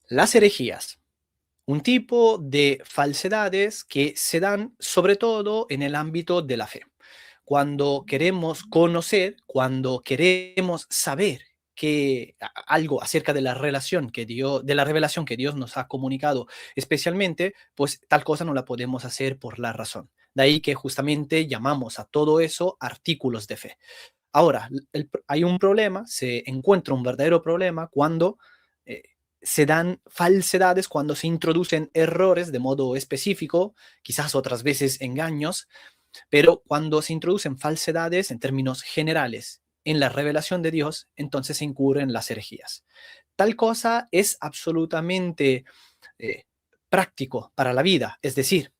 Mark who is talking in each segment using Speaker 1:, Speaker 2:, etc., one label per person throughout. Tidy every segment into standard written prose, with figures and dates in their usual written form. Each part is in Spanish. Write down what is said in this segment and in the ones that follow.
Speaker 1: Las herejías, un tipo de falsedades que se dan sobre todo en el ámbito de la fe. Cuando queremos conocer, cuando queremos saber algo acerca de la relación que Dios, de la revelación que Dios nos ha comunicado especialmente, pues tal cosa no la podemos hacer por la razón. De ahí que justamente llamamos a todo eso artículos de fe. Ahora, hay un problema, se encuentra un verdadero problema cuando eh, se dan falsedades, cuando se introducen errores de modo específico, quizás otras veces engaños, pero cuando se introducen falsedades en términos generales en la revelación de Dios, entonces se incurren las herejías. Tal cosa es absolutamente eh, práctico para la vida, es decir,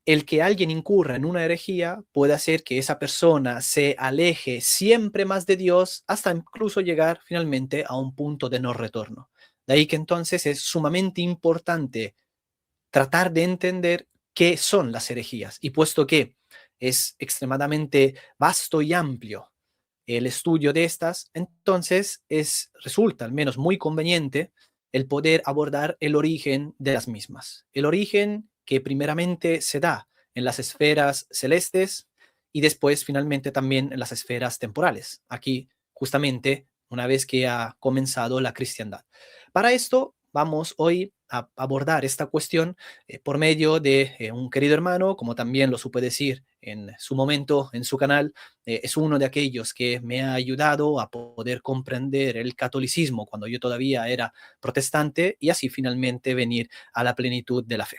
Speaker 1: el que alguien incurra en una herejía puede hacer que esa persona se aleje siempre más de Dios hasta incluso llegar finalmente a un punto de no retorno. De ahí que entonces es sumamente importante tratar de entender qué son las herejías. Y puesto que es extremadamente vasto y amplio el estudio de estas, entonces resulta al menos muy conveniente el poder abordar el origen de las mismas. El origen que primeramente se da en las esferas celestes y después finalmente también en las esferas temporales. Aquí justamente una vez que ha comenzado la cristiandad. Para esto vamos hoy a abordar esta cuestión por medio de un querido hermano, como también lo supe decir en su momento en su canal, es uno de aquellos que me ha ayudado a poder comprender el catolicismo cuando yo todavía era protestante y así finalmente venir a la plenitud de la fe.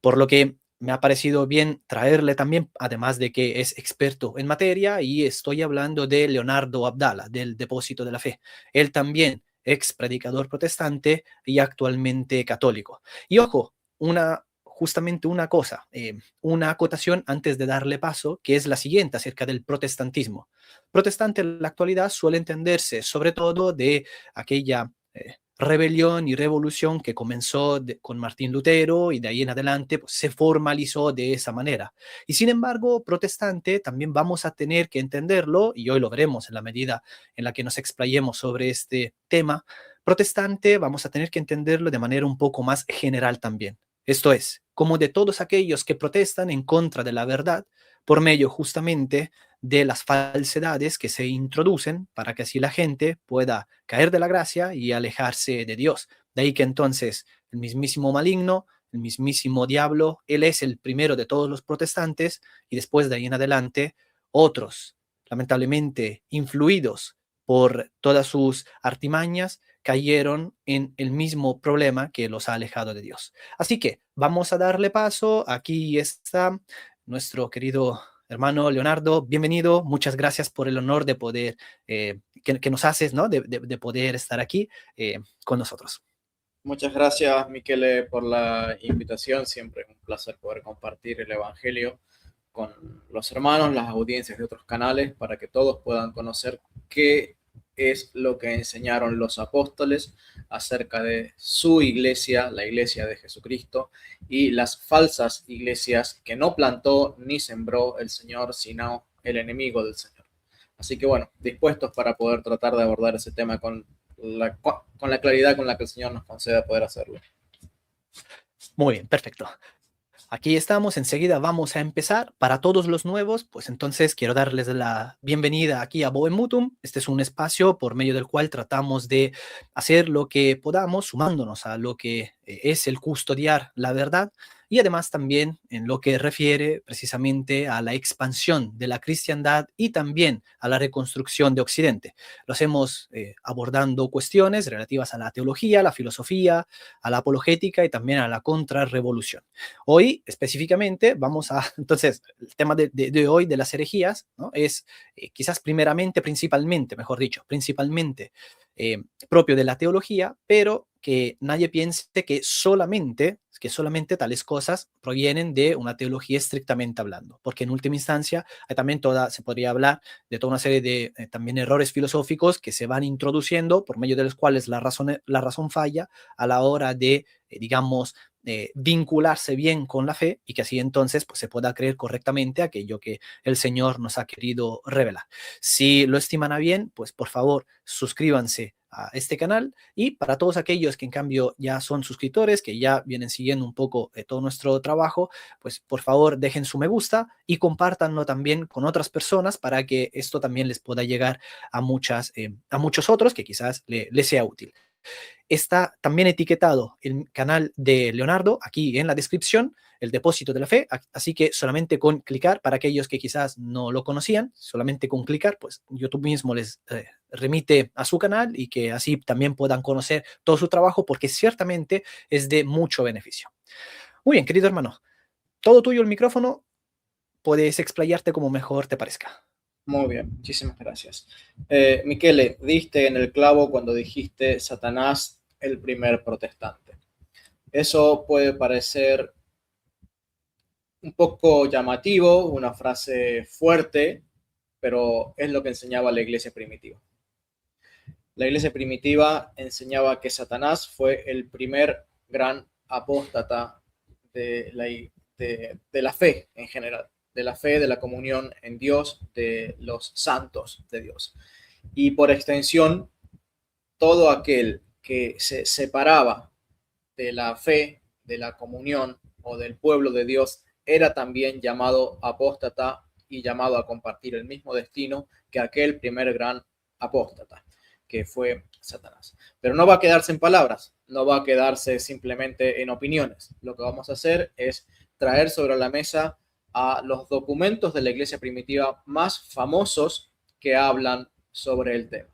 Speaker 1: Por lo que me ha parecido bien traerle también, además de que es experto en materia, y estoy hablando de Leonardo Abdala, del Depósito de la Fe. Él también, ex predicador protestante y actualmente católico. Y ojo, justamente una cosa, una acotación antes de darle paso, que es la siguiente acerca del protestantismo. Protestante en la actualidad suele entenderse sobre todo de aquella rebelión y revolución que comenzó con Martín Lutero y de ahí en adelante pues, se formalizó de esa manera. Y sin embargo, protestante también vamos a tener que entenderlo, y hoy lo veremos en la medida en la que nos explayemos sobre este tema, protestante vamos a tener que entenderlo de manera un poco más general también. Esto es, como de todos aquellos que protestan en contra de la verdad por medio justamente de las falsedades que se introducen para que así la gente pueda caer de la gracia y alejarse de Dios. De ahí que entonces el mismísimo maligno, el mismísimo diablo, él es el primero de todos los protestantes y después de ahí en adelante otros, lamentablemente influidos por todas sus artimañas, cayeron en el mismo problema que los ha alejado de Dios. Así que vamos a darle paso. Aquí está nuestro querido hermano Leonardo. Bienvenido. Muchas gracias por el honor de poder, que nos haces, ¿no? De poder estar aquí con nosotros.
Speaker 2: Muchas gracias, Michele, por la invitación. Siempre es un placer poder compartir el Evangelio con los hermanos, las audiencias de otros canales, para que todos puedan conocer qué es lo que enseñaron los apóstoles acerca de su iglesia, la iglesia de Jesucristo, y las falsas iglesias que no plantó ni sembró el Señor, sino el enemigo del Señor. Así que bueno, dispuestos para poder tratar de abordar ese tema con la claridad con la que el Señor nos conceda poder hacerlo.
Speaker 1: Muy bien, perfecto. Aquí estamos, enseguida vamos a empezar. Para todos los nuevos, pues entonces quiero darles la bienvenida aquí a Bohem Mutum. Este es un espacio por medio del cual tratamos de hacer lo que podamos, sumándonos a lo que es el custodiar la verdad y además también en lo que refiere precisamente a la expansión de la cristiandad y también a la reconstrucción de Occidente. Lo hacemos abordando cuestiones relativas a la teología, la filosofía, a la apologética y también a la contrarrevolución. Hoy específicamente vamos a, entonces, el tema de hoy de las herejías, ¿no? Es quizás primeramente, principalmente, mejor dicho, principalmente propio de la teología, pero que nadie piense que solamente tales cosas provienen de una teología estrictamente hablando, porque en última instancia hay también se podría hablar de toda una serie de también errores filosóficos que se van introduciendo por medio de los cuales la razón falla a la hora de, digamos, vincularse bien con la fe y que así entonces pues, se pueda creer correctamente aquello que el Señor nos ha querido revelar. Si lo estiman a bien, pues por favor suscríbanse a este canal. Y para todos aquellos que en cambio ya son suscriptores, que ya vienen siguiendo un poco todo nuestro trabajo, pues por favor dejen su me gusta y compártanlo también con otras personas para que esto también les pueda llegar a muchos otros que quizás les sea útil. Está también etiquetado el canal de Leonardo aquí en la descripción, el Depósito de la Fe, así que solamente con clicar, para aquellos que quizás no lo conocían, solamente con clicar, pues YouTube mismo les remite a su canal y que así también puedan conocer todo su trabajo, porque ciertamente es de mucho beneficio. Muy bien, querido hermano, todo tuyo el micrófono, puedes explayarte como mejor te parezca.
Speaker 2: Muy bien, muchísimas gracias. Michele, diste en el clavo cuando dijiste Satanás el primer protestante. Eso puede parecer un poco llamativo, una frase fuerte, pero es lo que enseñaba la iglesia primitiva. La iglesia primitiva enseñaba que Satanás fue el primer gran apóstata de la fe en general, de la fe, de la comunión en Dios, de los santos de Dios. Y por extensión, todo aquel que se separaba de la fe, de la comunión o del pueblo de Dios era también llamado apóstata y llamado a compartir el mismo destino que aquel primer gran apóstata, que fue Satanás. Pero no va a quedarse en palabras, no va a quedarse simplemente en opiniones. Lo que vamos a hacer es traer sobre la mesa a los documentos de la iglesia primitiva más famosos que hablan sobre el tema.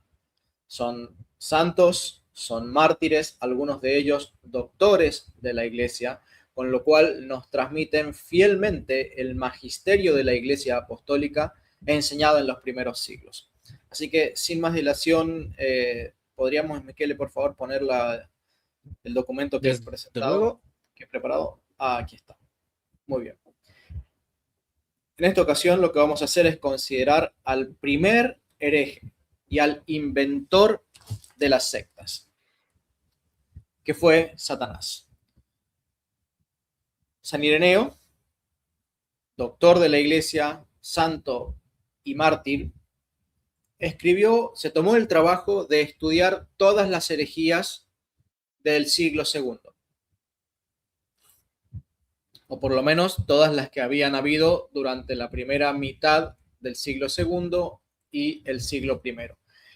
Speaker 2: Son santos, son mártires, algunos de ellos doctores de la iglesia, con lo cual nos transmiten fielmente el magisterio de la iglesia apostólica enseñado en los primeros siglos. Así que, sin más dilación, podríamos, Michele, por favor, poner el documento que he presentado, que he preparado. Aquí está. Muy bien. En esta ocasión lo que vamos a hacer es considerar al primer hereje y al inventor de las sectas, que fue Satanás. San Ireneo, doctor de la iglesia, santo y mártir, se tomó el trabajo de estudiar todas las herejías del siglo II, o por lo menos todas las que habían habido durante la primera mitad del siglo II y el siglo I.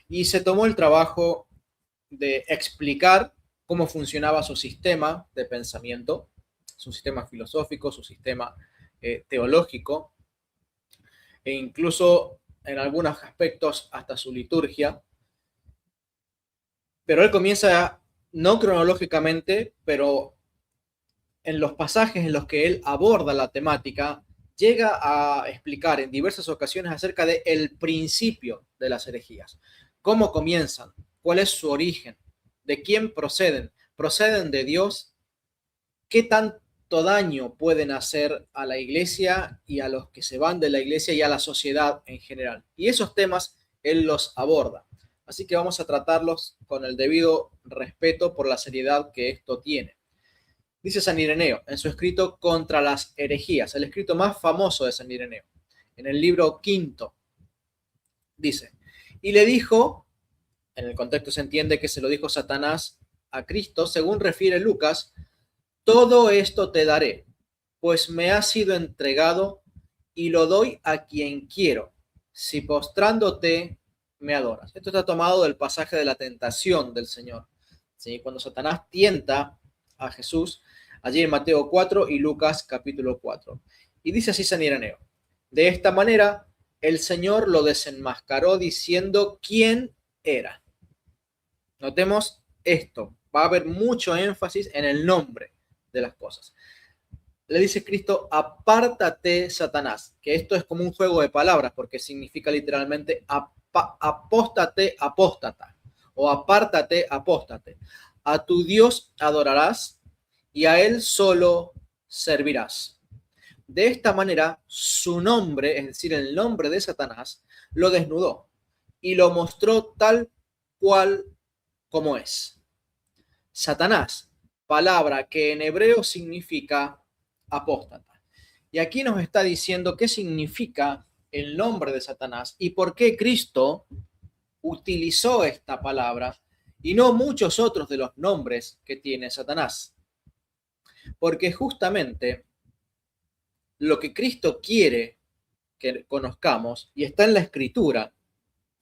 Speaker 2: Y se tomó el trabajo de explicar cómo funcionaba su sistema de pensamiento, su sistema filosófico, su sistema teológico, e incluso en algunos aspectos hasta su liturgia. Pero él comienza, no cronológicamente, pero en los pasajes en los que él aborda la temática, llega a explicar en diversas ocasiones acerca del principio de las herejías. Cómo comienzan, cuál es su origen, de quién proceden. ¿Proceden de Dios? ¿Qué tanto daño pueden hacer a la iglesia y a los que se van de la iglesia y a la sociedad en general? Y esos temas él los aborda. Así que vamos a tratarlos con el debido respeto por la seriedad que esto tiene. Dice San Ireneo en su escrito Contra las herejías, el escrito más famoso de San Ireneo, en el libro quinto, dice: y le dijo, en el contexto se entiende que se lo dijo Satanás a Cristo, según refiere Lucas: todo esto te daré, pues me ha sido entregado y lo doy a quien quiero, si postrándote me adoras. Esto está tomado del pasaje de la tentación del Señor, ¿sí? Cuando Satanás tienta a Jesús, allí en Mateo 4 y Lucas capítulo 4. Y dice así San Ireneo: de esta manera el Señor lo desenmascaró diciendo quién era. Notemos esto, va a haber mucho énfasis en el nombre de las cosas. Le dice Cristo: apártate, Satanás, que esto es como un juego de palabras, porque significa literalmente apóstate, apóstata, o apártate, apóstate. A tu Dios adorarás y a él solo servirás. De esta manera, su nombre, es decir, el nombre de Satanás, lo desnudó y lo mostró tal cual como es. Satanás, palabra que en hebreo significa apóstata. Y aquí nos está diciendo qué significa el nombre de Satanás y por qué Cristo utilizó esta palabra y no muchos otros de los nombres que tiene Satanás. Porque justamente lo que Cristo quiere que conozcamos, y está en la Escritura,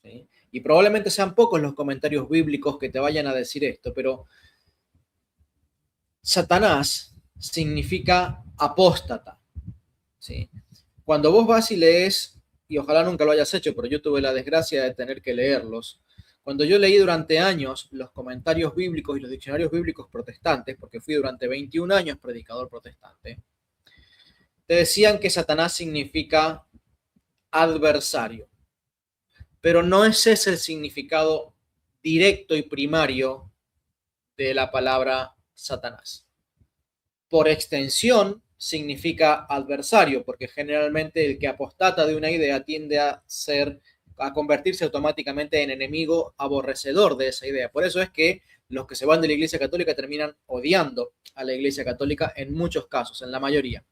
Speaker 2: ¿sí? Y probablemente sean pocos los comentarios bíblicos que te vayan a decir esto, pero Satanás significa apóstata, ¿sí? Cuando vos vas y lees, y ojalá nunca lo hayas hecho, pero yo tuve la desgracia de tener que leerlos, cuando yo leí durante años los comentarios bíblicos y los diccionarios bíblicos protestantes, porque fui durante 21 años predicador protestante, te decían que Satanás significa adversario, pero no ese es el significado directo y primario de la palabra Satanás. Por extensión, significa adversario, porque generalmente el que apostata de una idea tiende a convertirse automáticamente en enemigo aborrecedor de esa idea. Por eso es que los que se van de la Iglesia Católica terminan odiando a la Iglesia Católica en muchos casos, en la mayoría.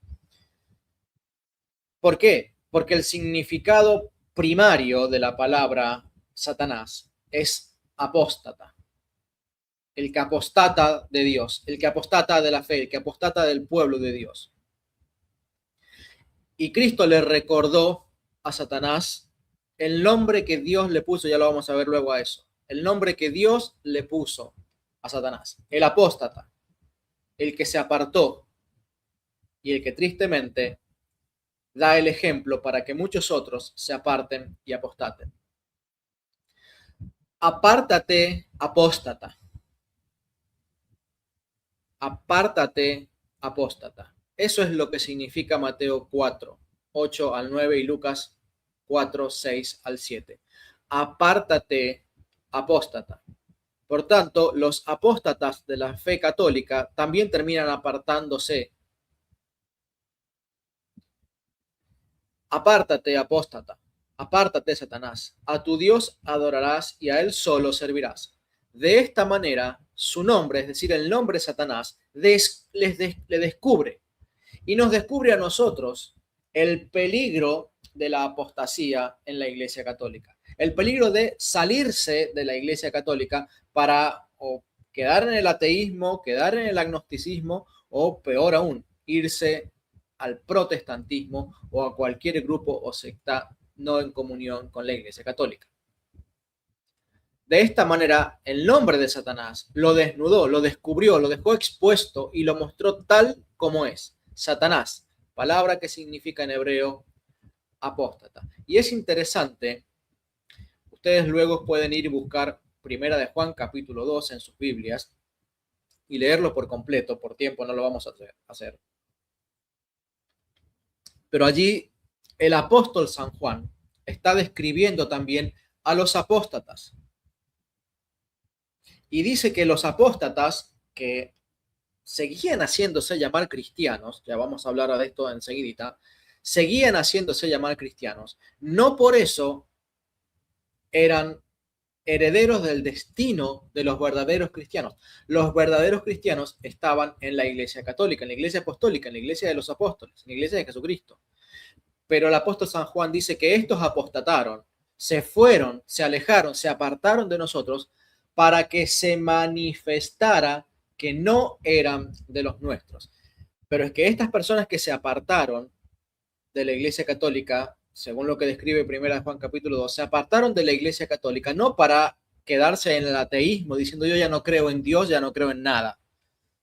Speaker 2: ¿Por qué? Porque el significado primario de la palabra Satanás es apóstata. El que apostata de Dios, el que apostata de la fe, el que apostata del pueblo de Dios. Y Cristo le recordó a Satanás el nombre que Dios le puso, ya lo vamos a ver luego a eso, el nombre que Dios le puso a Satanás, el apóstata, el que se apartó y el que tristemente da el ejemplo para que muchos otros se aparten y apostaten. Apártate, apóstata. Apártate, apóstata. Eso es lo que significa Mateo 4, 8 al 9 y Lucas 4, 6 al 7. Apártate, apóstata. Por tanto, los apóstatas de la fe católica también terminan apartándose. Apártate, apóstata. Apártate, Satanás. A tu Dios adorarás y a él solo servirás. De esta manera, su nombre, es decir, el nombre Satanás, le descubre y nos descubre a nosotros el peligro de la apostasía en la Iglesia Católica. El peligro de salirse de la Iglesia Católica para o quedar en el ateísmo, quedar en el agnosticismo o peor aún, irse al protestantismo o a cualquier grupo o secta no en comunión con la Iglesia Católica. De esta manera, el nombre de Satanás lo desnudó, lo descubrió, lo dejó expuesto y lo mostró tal como es. Satanás, palabra que significa en hebreo apóstata. Y es interesante, ustedes luego pueden ir y buscar Primera de Juan capítulo 2 en sus Biblias y leerlo por completo, por tiempo no lo vamos a hacer. Pero allí el apóstol San Juan está describiendo también a los apóstatas. Y dice que los apóstatas que seguían haciéndose llamar cristianos, ya vamos a hablar de esto enseguidita, seguían haciéndose llamar cristianos, no por eso eran herederos del destino de los verdaderos cristianos. Los verdaderos cristianos estaban en la Iglesia Católica, en la Iglesia Apostólica, en la Iglesia de los Apóstoles, en la Iglesia de Jesucristo. Pero el apóstol San Juan dice que estos apostataron, se fueron, se alejaron, se apartaron de nosotros para que se manifestara que no eran de los nuestros. Pero es que estas personas que se apartaron de la Iglesia Católica, según lo que describe Primera Juan capítulo 2, se apartaron de la Iglesia Católica no para quedarse en el ateísmo diciendo yo ya no creo en Dios, ya no creo en nada.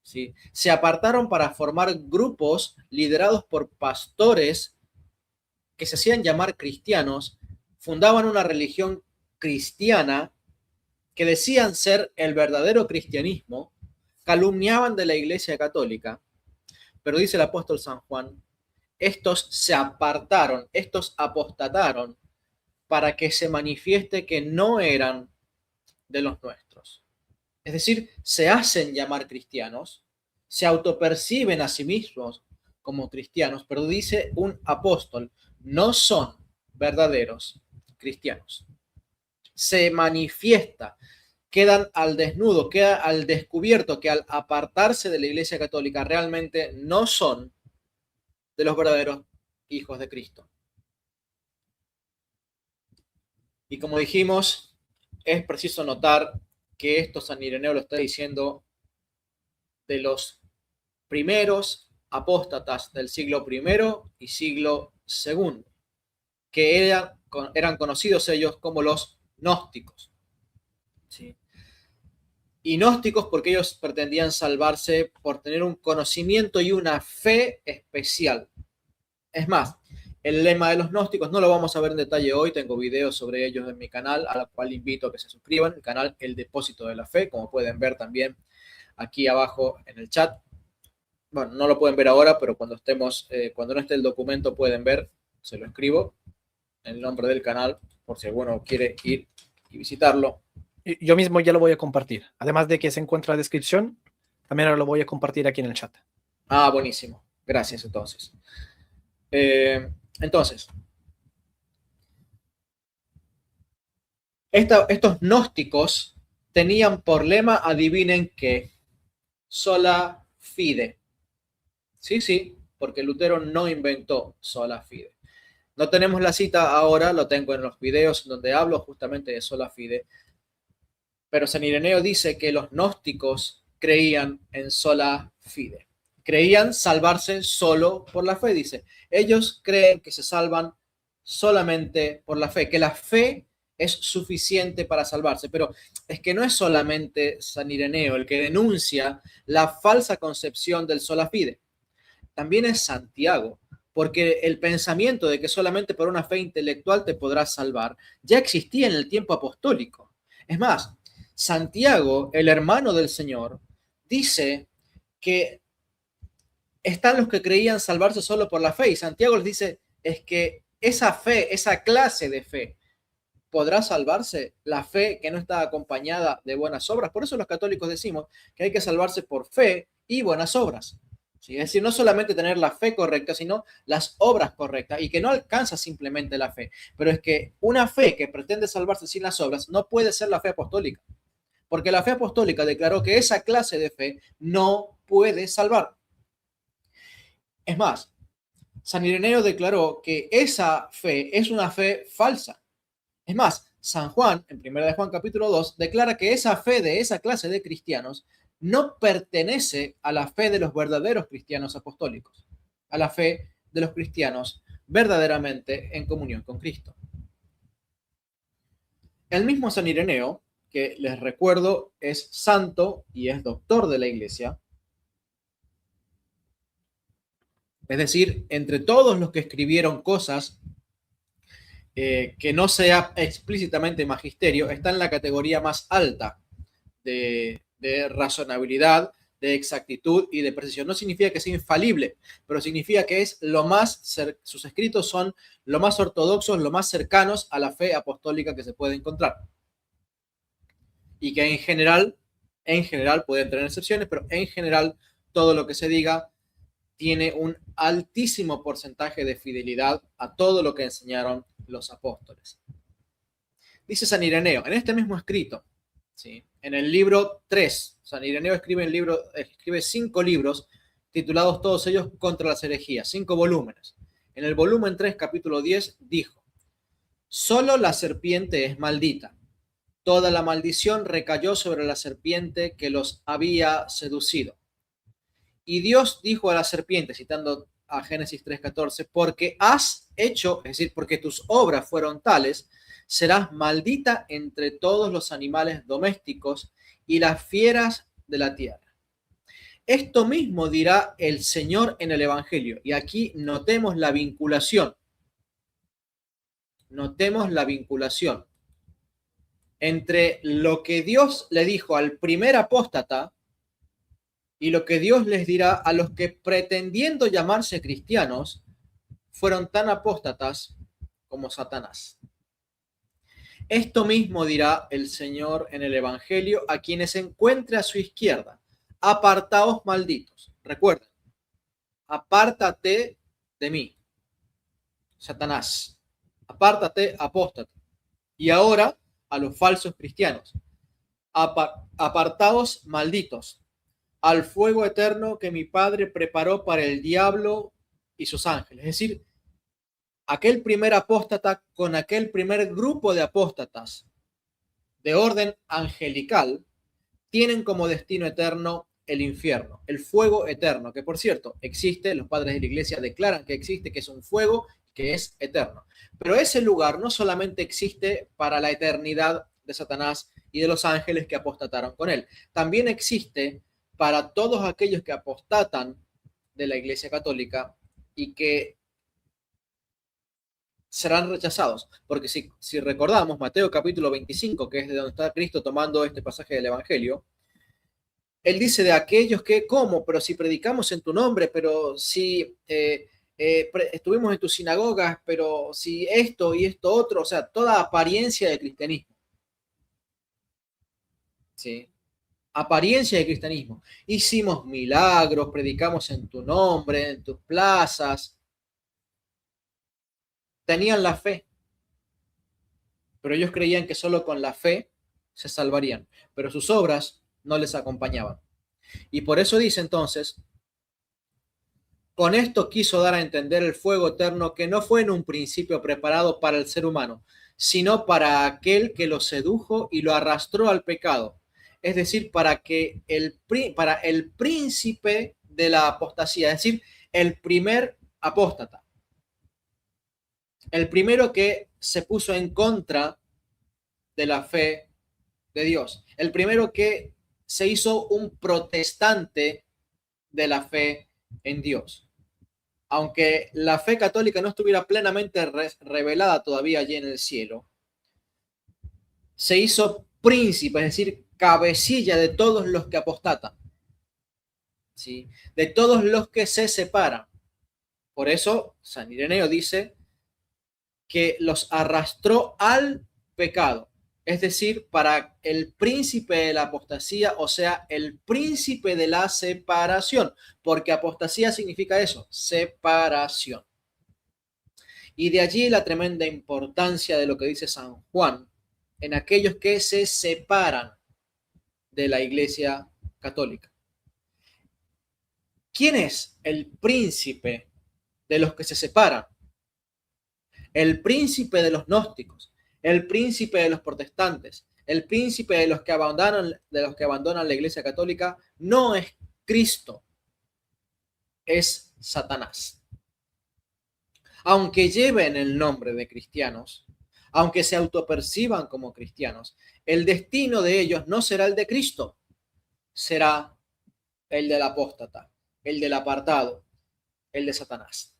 Speaker 2: ¿Sí? Se apartaron para formar grupos liderados por pastores que se hacían llamar cristianos, fundaban una religión cristiana que decían ser el verdadero cristianismo, calumniaban de la Iglesia Católica, pero dice el apóstol San Juan, estos se apartaron, estos apostataron para que se manifieste que no eran de los nuestros. Es decir, se hacen llamar cristianos, se autoperciben a sí mismos como cristianos, pero dice un apóstol, no son verdaderos cristianos. Se manifiesta, quedan al desnudo, queda al descubierto que al apartarse de la Iglesia Católica realmente no son de los verdaderos hijos de Cristo. Y como dijimos, es preciso notar que esto San Ireneo lo está diciendo de los primeros apóstatas del siglo I y siglo II, que eran conocidos ellos como los gnósticos. ¿Sí? Y gnósticos porque ellos pretendían salvarse por tener un conocimiento y una fe especial. Es más, el lema de los gnósticos no lo vamos a ver en detalle hoy, tengo videos sobre ellos en mi canal, a la cual invito a que se suscriban, el canal El Depósito de la Fe, como pueden ver también aquí abajo en el chat. Bueno, no lo pueden ver ahora, pero cuando no esté el documento pueden ver, se lo escribo, el nombre del canal, por si alguno quiere ir y visitarlo.
Speaker 1: Yo mismo ya lo voy a compartir. Además de que se encuentra en la descripción, también ahora lo voy a compartir aquí en el chat.
Speaker 2: Ah, buenísimo. Gracias, entonces. Entonces, estos gnósticos tenían por lema, adivinen qué, sola fide. Sí, porque Lutero no inventó sola fide. No tenemos la cita ahora, lo tengo en los videos donde hablo justamente de sola fide, pero San Ireneo dice que los gnósticos creían en sola fide. Creían salvarse solo por la fe, dice. Ellos creen que se salvan solamente por la fe, que la fe es suficiente para salvarse. Pero es que no es solamente San Ireneo el que denuncia la falsa concepción del sola fide. También es Santiago, porque el pensamiento de que solamente por una fe intelectual te podrás salvar ya existía en el tiempo apostólico. Es más, Santiago, el hermano del Señor, dice que están los que creían salvarse solo por la fe, y Santiago les dice, es que esa fe, esa clase de fe, ¿podrá salvarse? La fe que no está acompañada de buenas obras. Por eso los católicos decimos que hay que salvarse por fe y buenas obras. ¿Sí? Es decir, no solamente tener la fe correcta, sino las obras correctas, y que no alcanza simplemente la fe. Pero es que una fe que pretende salvarse sin las obras no puede ser la fe apostólica, porque la fe apostólica declaró que esa clase de fe no puede salvar. Es más, San Ireneo declaró que esa fe es una fe falsa. Es más, San Juan, en 1 de Juan capítulo 2, declara que esa fe de esa clase de cristianos no pertenece a la fe de los verdaderos cristianos apostólicos, a la fe de los cristianos verdaderamente en comunión con Cristo. El mismo San Ireneo, que les recuerdo es santo y es doctor de la Iglesia, es decir, entre todos los que escribieron cosas que no sea explícitamente magisterio, está en la categoría más alta de razonabilidad, de exactitud y de precisión. No significa que sea infalible, pero significa que es sus escritos son lo más ortodoxos, lo más cercanos a la fe apostólica que se puede encontrar. Y que en general pueden tener excepciones, pero en general todo lo que se diga tiene un altísimo porcentaje de fidelidad a todo lo que enseñaron los apóstoles. Dice San Ireneo, en este mismo escrito, ¿sí? En el libro 3, San Ireneo escribe 5 libros titulados todos ellos contra las herejías, 5 volúmenes. En el volumen 3, capítulo 10, dijo, solo la serpiente es maldita. Toda la maldición recayó sobre la serpiente que los había seducido. Y Dios dijo a la serpiente, citando a Génesis 3:14, porque has hecho, es decir, porque tus obras fueron tales, serás maldita entre todos los animales domésticos y las fieras de la tierra. Esto mismo dirá el Señor en el Evangelio. Y aquí notemos la vinculación. Notemos la vinculación entre lo que Dios le dijo al primer apóstata y lo que Dios les dirá a los que, pretendiendo llamarse cristianos, fueron tan apóstatas como Satanás. Esto mismo dirá el Señor en el Evangelio a quienes encuentre a su izquierda. Apartaos, malditos. Recuerden, apártate de mí, Satanás. Apártate, apóstata. Y ahora a los falsos cristianos. Apartaos, malditos, al fuego eterno que mi Padre preparó para el diablo y sus ángeles. Es decir, aquel primer apóstata con aquel primer grupo de apóstatas de orden angelical, tienen como destino eterno el infierno, el fuego eterno, que por cierto existe, los padres de la iglesia declaran que existe, que es un fuego que es eterno. Pero ese lugar no solamente existe para la eternidad de Satanás y de los ángeles que apostataron con él, también existe para todos aquellos que apostatan de la iglesia católica y que serán rechazados. Porque si recordamos Mateo capítulo 25, que es de donde está Cristo tomando este pasaje del Evangelio, él dice de aquellos que, ¿cómo? Pero si predicamos en tu nombre, pero si estuvimos en tus sinagogas, pero si esto y esto otro, o sea, toda apariencia de cristianismo. ¿Sí? Apariencia de cristianismo. Hicimos milagros, predicamos en tu nombre, en tus plazas. Tenían la fe, pero ellos creían que solo con la fe se salvarían, pero sus obras no les acompañaban. Y por eso dice entonces, con esto quiso dar a entender el fuego eterno que no fue en un principio preparado para el ser humano, sino para aquel que lo sedujo y lo arrastró al pecado. Es decir, para el príncipe de la apostasía, es decir, el primer apóstata. El primero que se puso en contra de la fe de Dios. El primero que se hizo un protestante de la fe en Dios. Aunque la fe católica no estuviera plenamente revelada todavía allí en el cielo, se hizo príncipe, es decir, cabecilla de todos los que apostatan, ¿sí? De todos los que se separan. Por eso San Ireneo dice que los arrastró al pecado, es decir, para el príncipe de la apostasía, o sea, el príncipe de la separación, porque apostasía significa eso, separación. Y de allí la tremenda importancia de lo que dice San Juan en aquellos que se separan de la Iglesia Católica. ¿Quién es el príncipe de los que se separan? El príncipe de los gnósticos, el príncipe de los protestantes, el príncipe de los que abandonan la Iglesia Católica no es Cristo, es Satanás. Aunque lleven el nombre de cristianos, aunque se autoperciban como cristianos, el destino de ellos no será el de Cristo, será el del apóstata, el del apartado, el de Satanás.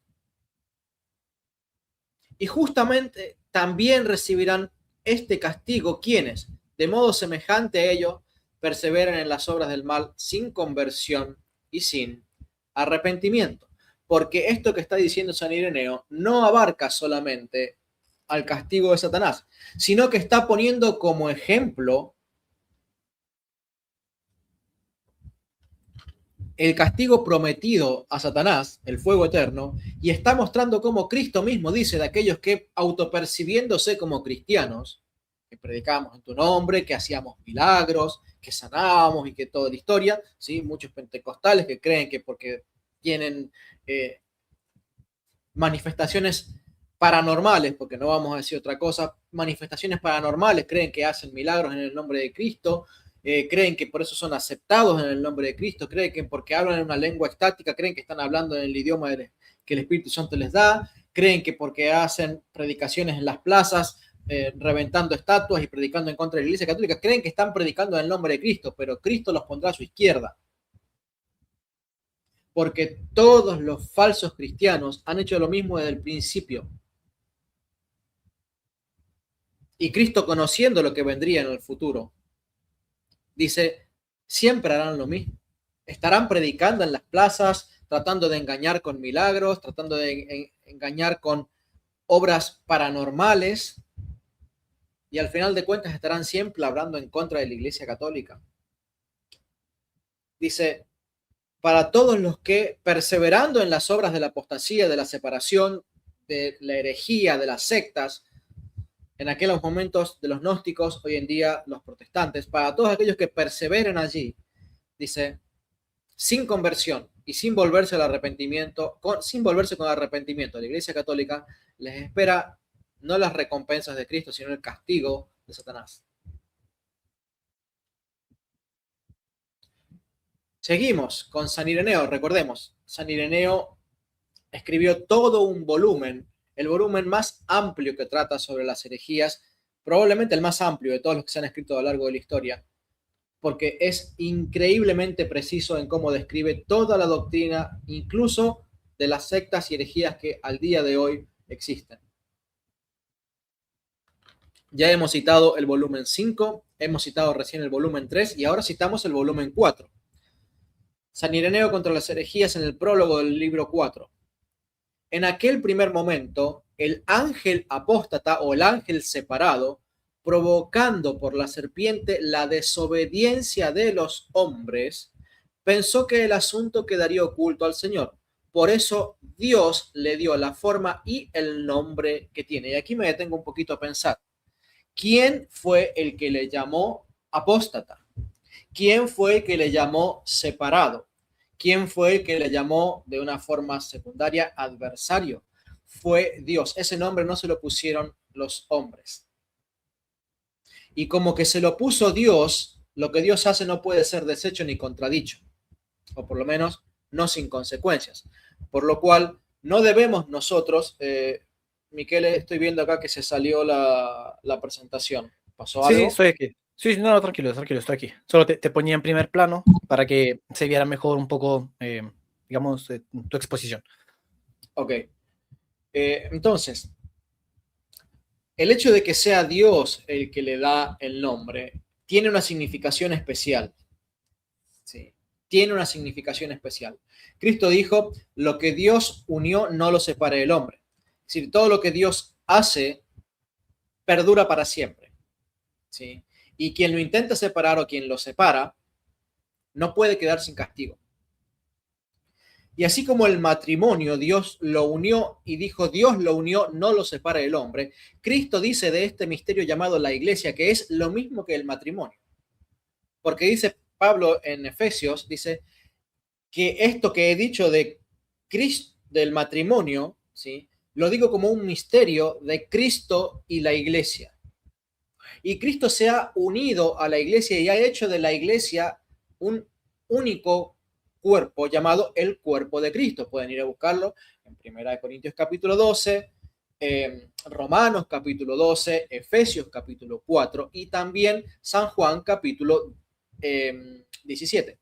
Speaker 2: Y justamente también recibirán este castigo quienes, de modo semejante a ello, perseveren en las obras del mal sin conversión y sin arrepentimiento. Porque esto que está diciendo San Ireneo no abarca solamente al castigo de Satanás, sino que está poniendo como ejemplo el castigo prometido a Satanás, el fuego eterno, y está mostrando cómo Cristo mismo dice de aquellos que autopercibiéndose como cristianos, que predicábamos en tu nombre, que hacíamos milagros, que sanábamos y que toda la historia, ¿sí? Muchos pentecostales que creen que porque tienen manifestaciones paranormales, porque no vamos a decir otra cosa, manifestaciones paranormales, creen que hacen milagros en el nombre de Cristo, creen que por eso son aceptados en el nombre de Cristo, creen que porque hablan en una lengua estática, creen que están hablando en el idioma que el Espíritu Santo les da, creen que porque hacen predicaciones en las plazas, reventando estatuas y predicando en contra de la Iglesia Católica, creen que están predicando en el nombre de Cristo, pero Cristo los pondrá a su izquierda. Porque todos los falsos cristianos han hecho lo mismo desde el principio. Y Cristo, conociendo lo que vendría en el futuro, dice, siempre harán lo mismo. Estarán predicando en las plazas, tratando de engañar con milagros, tratando de engañar con obras paranormales, y al final de cuentas estarán siempre hablando en contra de la Iglesia Católica. Dice, para todos los que, perseverando en las obras de la apostasía, de la separación, de la herejía, de las sectas, en aquellos momentos de los gnósticos, hoy en día los protestantes, para todos aquellos que perseveren allí, dice, sin conversión y sin volverse al arrepentimiento, sin volverse con arrepentimiento a la Iglesia Católica, les espera no las recompensas de Cristo, sino el castigo de Satanás. Seguimos con San Ireneo. Recordemos, San Ireneo escribió todo un volumen, el volumen más amplio que trata sobre las herejías, probablemente el más amplio de todos los que se han escrito a lo largo de la historia, porque es increíblemente preciso en cómo describe toda la doctrina, incluso de las sectas y herejías que al día de hoy existen. Ya hemos citado el volumen 5, hemos citado recién el volumen 3 y ahora citamos el volumen 4. San Ireneo contra las herejías en el prólogo del libro 4. En aquel primer momento, el ángel apóstata o el ángel separado, provocando por la serpiente la desobediencia de los hombres, pensó que el asunto quedaría oculto al Señor. Por eso Dios le dio la forma y el nombre que tiene. Y aquí me detengo un poquito a pensar. ¿Quién fue el que le llamó apóstata? ¿Quién fue el que le llamó separado? ¿Quién fue el que le llamó de una forma secundaria adversario? Fue Dios. Ese nombre no se lo pusieron los hombres. Y como que se lo puso Dios, lo que Dios hace no puede ser deshecho ni contradicho, o por lo menos no sin consecuencias. Por lo cual, no debemos nosotros, Miquel, estoy viendo acá que se salió la presentación. ¿Pasó
Speaker 1: Sí,
Speaker 2: algo?
Speaker 1: estoy aquí. Sí, no, no, tranquilo, tranquilo, estoy aquí. Solo te ponía en primer plano para que se viera mejor un poco, digamos, tu exposición.
Speaker 2: Ok. Entonces, el hecho de que sea Dios el que le da el nombre tiene una significación especial. ¿Sí? Tiene una significación especial. Cristo dijo, lo que Dios unió no lo separe el hombre. Es decir, todo lo que Dios hace perdura para siempre. ¿Sí? Y quien lo intenta separar o quien lo separa no puede quedar sin castigo. Y así como el matrimonio, Dios lo unió y dijo, Dios lo unió, no lo separa el hombre, Cristo dice de este misterio llamado la iglesia que es lo mismo que el matrimonio. Porque dice Pablo en Efesios, dice que esto que he dicho de Cristo, del matrimonio, ¿sí? Lo digo como un misterio de Cristo y la iglesia. Y Cristo se ha unido a la iglesia y ha hecho de la iglesia un único cuerpo llamado el cuerpo de Cristo. Pueden ir a buscarlo en 1 Corintios capítulo 12, Romanos capítulo 12, Efesios capítulo 4 y también San Juan capítulo 17.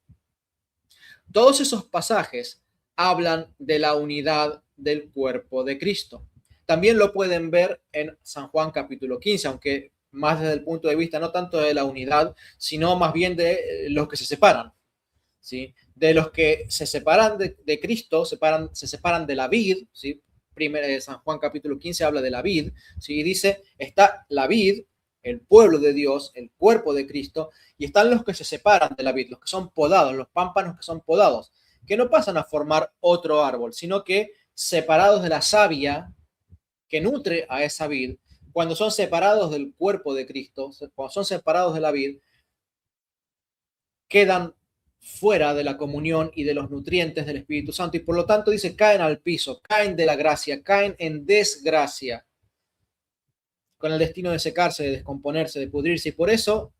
Speaker 2: Todos esos pasajes hablan de la unidad del cuerpo de Cristo. También lo pueden ver en San Juan capítulo 15, aunque más desde el punto de vista no tanto de la unidad, sino más bien de los que se separan. ¿Sí? De los que se separan de Cristo, se separan de la vid. ¿Sí? Primero, San Juan capítulo 15 habla de la vid. ¿Sí? Dice, está la vid, el pueblo de Dios, el cuerpo de Cristo, y están los que se separan de la vid, los que son podados, los pámpanos que son podados, que no pasan a formar otro árbol, sino que separados de la savia que nutre a esa vid, cuando son separados del cuerpo de Cristo, cuando son separados de la vid, quedan fuera de la comunión y de los nutrientes del Espíritu Santo y por lo tanto dice caen al piso, caen de la gracia, caen en desgracia con el destino de secarse, de descomponerse, de pudrirse y por eso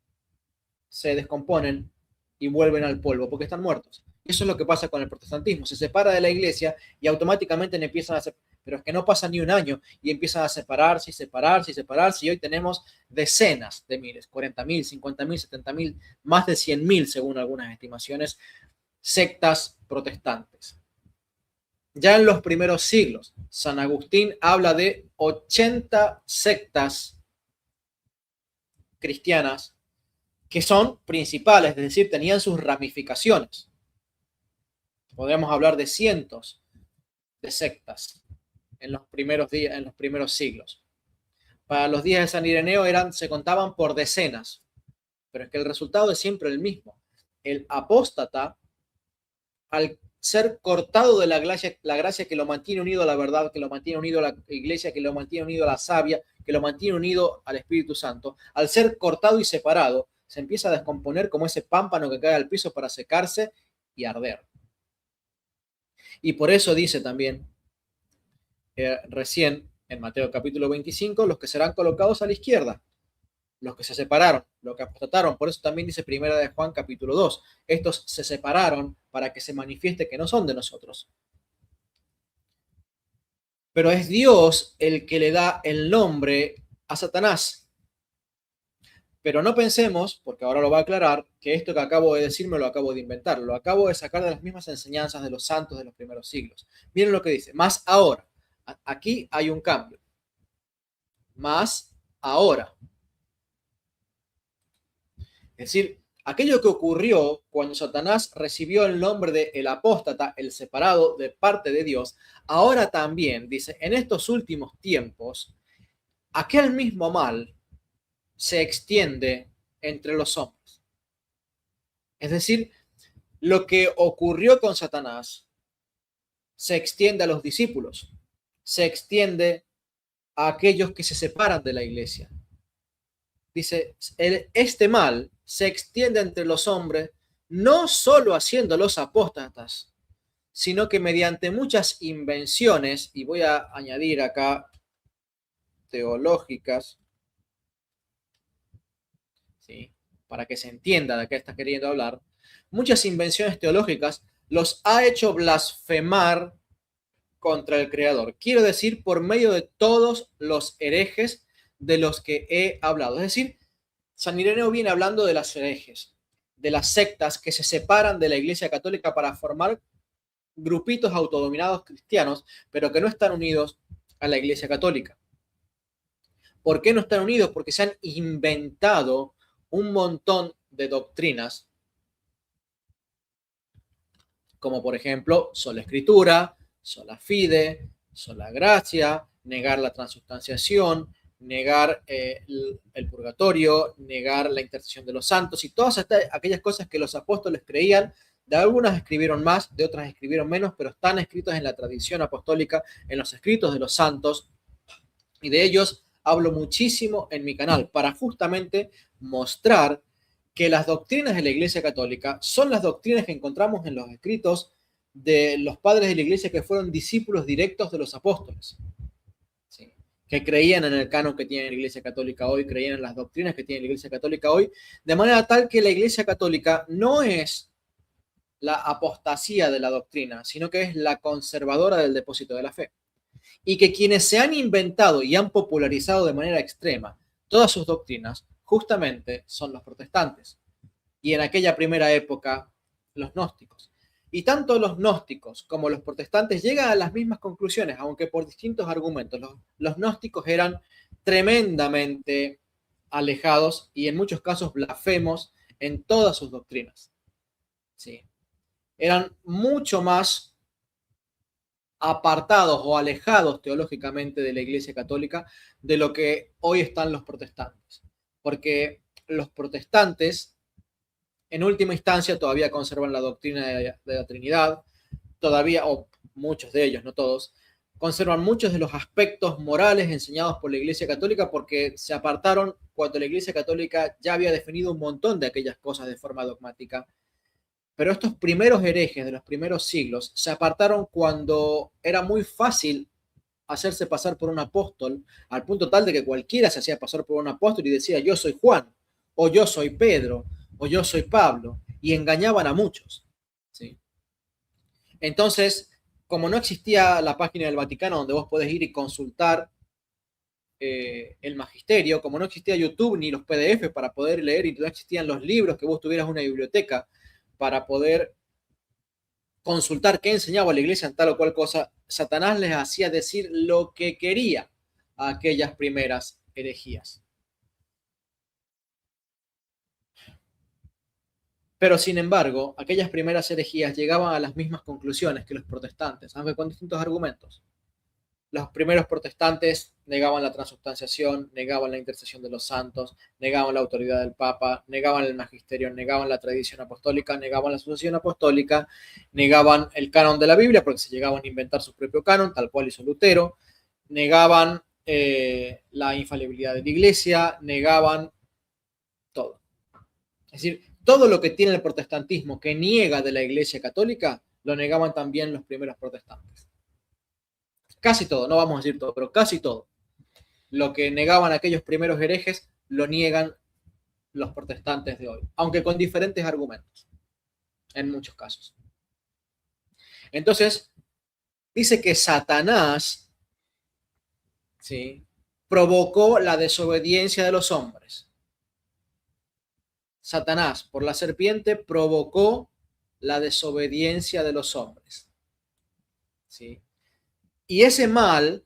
Speaker 2: se descomponen y vuelven al polvo porque están muertos. Eso es lo que pasa con el protestantismo, se separa de la iglesia y automáticamente empiezan a pero es que no pasa ni un año y empiezan a separarse y separarse y separarse y hoy tenemos decenas de miles, 40.000, 50.000, 70.000, más de 100.000 según algunas estimaciones, sectas protestantes. Ya en los primeros siglos, San Agustín habla de 80 sectas cristianas que son principales, es decir, tenían sus ramificaciones. Podríamos hablar de cientos de sectas en los primeros días, en los primeros siglos. Para los días de San Ireneo se contaban por decenas, pero es que el resultado es siempre el mismo. El apóstata, al ser cortado de la gracia que lo mantiene unido a la verdad, que lo mantiene unido a la iglesia, que lo mantiene unido a la savia, que lo mantiene unido al Espíritu Santo, al ser cortado y separado, se empieza a descomponer como ese pámpano que cae al piso para secarse y arder. Y por eso dice también recién en Mateo capítulo 25, los que serán colocados a la izquierda. los que se separaron, los que apostataron. Por eso también dice Primera de Juan capítulo 2. Estos se separaron para que se manifieste que no son de nosotros. Pero es Dios el que le da el nombre a Satanás. Pero no pensemos, porque ahora lo va a aclarar, que esto que acabo de decir me lo acabo de inventar. Lo acabo de sacar de las mismas enseñanzas de los santos de los primeros siglos. Miren lo que dice. Más ahora. Aquí hay un cambio. Más ahora. Es decir, aquello que ocurrió cuando Satanás recibió el nombre de el apóstata, el separado de parte de Dios, ahora también, dice, en estos últimos tiempos, aquel mismo mal se extiende entre los hombres. Es decir, lo que ocurrió con Satanás se extiende a los discípulos, se extiende a aquellos que se separan de la iglesia. Dice, este mal se extiende entre los hombres, no solo haciéndolos apóstatas, sino que mediante muchas invenciones, y voy a añadir acá teológicas, ¿sí?, para que se entienda de qué está queriendo hablar, muchas invenciones teológicas los ha hecho blasfemar contra el Creador. Quiero decir, por medio de todos los herejes de los que he hablado. Es decir, San Ireneo viene hablando de las herejes, de las sectas que se separan de la Iglesia Católica para formar grupitos autodominados cristianos, pero que no están unidos a la Iglesia Católica. ¿Por qué no están unidos? Porque se han inventado un montón de doctrinas, como por ejemplo sola escritura, sola fide, sola gracia, negar la transubstanciación, negar el purgatorio, negar la intercesión de los santos y todas aquellas cosas que los apóstoles creían. De algunas escribieron más, de otras escribieron menos, pero están escritas en la tradición apostólica, en los escritos de los santos, y de ellos hablo muchísimo en mi canal para justamente mostrar que las doctrinas de la Iglesia Católica son las doctrinas que encontramos en los escritos de los padres de la Iglesia que fueron discípulos directos de los apóstoles, ¿sí?, que creían en el canon que tiene la Iglesia Católica hoy, creían en las doctrinas que tiene la Iglesia Católica hoy, de manera tal que la Iglesia Católica no es la apostasía de la doctrina, sino que es la conservadora del depósito de la fe. Y que quienes se han inventado y han popularizado de manera extrema todas sus doctrinas, justamente son los protestantes. Y en aquella primera época, los gnósticos. Y tanto los gnósticos como los protestantes llegan a las mismas conclusiones, aunque por distintos argumentos. Los gnósticos eran tremendamente alejados y en muchos casos blasfemos en todas sus doctrinas. Sí. Eran mucho más apartados o alejados teológicamente de la Iglesia Católica de lo que hoy están los protestantes. Porque los protestantes, en última instancia, todavía conservan la doctrina de la Trinidad, todavía, o muchos de ellos, no todos, conservan muchos de los aspectos morales enseñados por la Iglesia Católica porque se apartaron cuando la Iglesia Católica ya había definido un montón de aquellas cosas de forma dogmática. Pero estos primeros herejes de los primeros siglos se apartaron cuando era muy fácil hacerse pasar por un apóstol, al punto tal de que cualquiera se hacía pasar por un apóstol y decía, yo soy Juan, o yo soy Pedro, o yo soy Pablo, y engañaban a muchos, ¿sí? Entonces, como no existía la página del Vaticano donde vos podés ir y consultar el magisterio, como no existía YouTube ni los PDF para poder leer y no existían los libros que vos tuvieras una biblioteca para poder consultar qué enseñaba la iglesia en tal o cual cosa, Satanás les hacía decir lo que quería a aquellas primeras herejías. Pero sin embargo, aquellas primeras herejías llegaban a las mismas conclusiones que los protestantes, aunque con distintos argumentos. Los primeros protestantes negaban la transubstanciación, negaban la intercesión de los santos, negaban la autoridad del Papa, negaban el magisterio, negaban la tradición apostólica, negaban la sucesión apostólica, negaban el canon de la Biblia porque se llegaban a inventar su propio canon, tal cual hizo Lutero, negaban la infalibilidad de la Iglesia, negaban todo. Es decir, todo lo que tiene el protestantismo que niega de la Iglesia Católica, lo negaban también los primeros protestantes. Casi todo, no vamos a decir todo, pero casi todo. Lo que negaban aquellos primeros herejes, lo niegan los protestantes de hoy, aunque con diferentes argumentos, en muchos casos. Entonces, dice que Satanás, ¿sí?, provocó la desobediencia de los hombres. Satanás, por la serpiente, provocó la desobediencia de los hombres. ¿Sí? Y ese mal,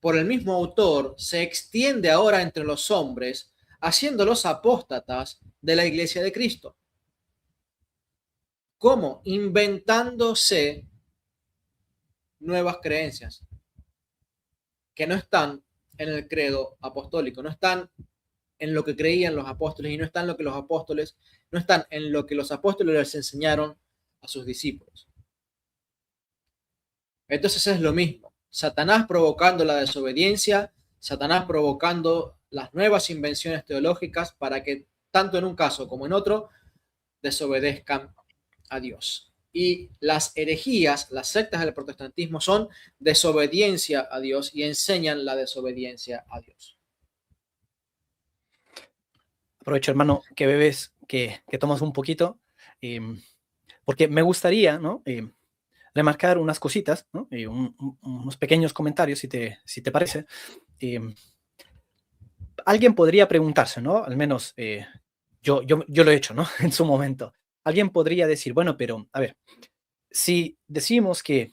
Speaker 2: por el mismo autor, se extiende ahora entre los hombres, haciéndolos apóstatas de la iglesia de Cristo. ¿Cómo? Inventándose nuevas creencias que no están en el credo apostólico, no están en lo que creían los apóstoles y no están en lo que los apóstoles, no están en lo que los apóstoles les enseñaron a sus discípulos. Entonces es lo mismo. Satanás provocando la desobediencia, Satanás provocando las nuevas invenciones teológicas para que tanto en un caso como en otro desobedezcan a Dios. Y las herejías, las sectas del protestantismo son desobediencia a Dios y enseñan la desobediencia a Dios.
Speaker 1: Aprovecho, hermano, que bebes, que tomas un poquito, porque me gustaría, ¿no?, remarcar unas cositas, ¿no?, unos pequeños comentarios, si te parece. Alguien podría preguntarse, ¿no? Al menos yo lo he hecho, ¿no? En su momento. Alguien podría decir, bueno, pero a ver, si decimos que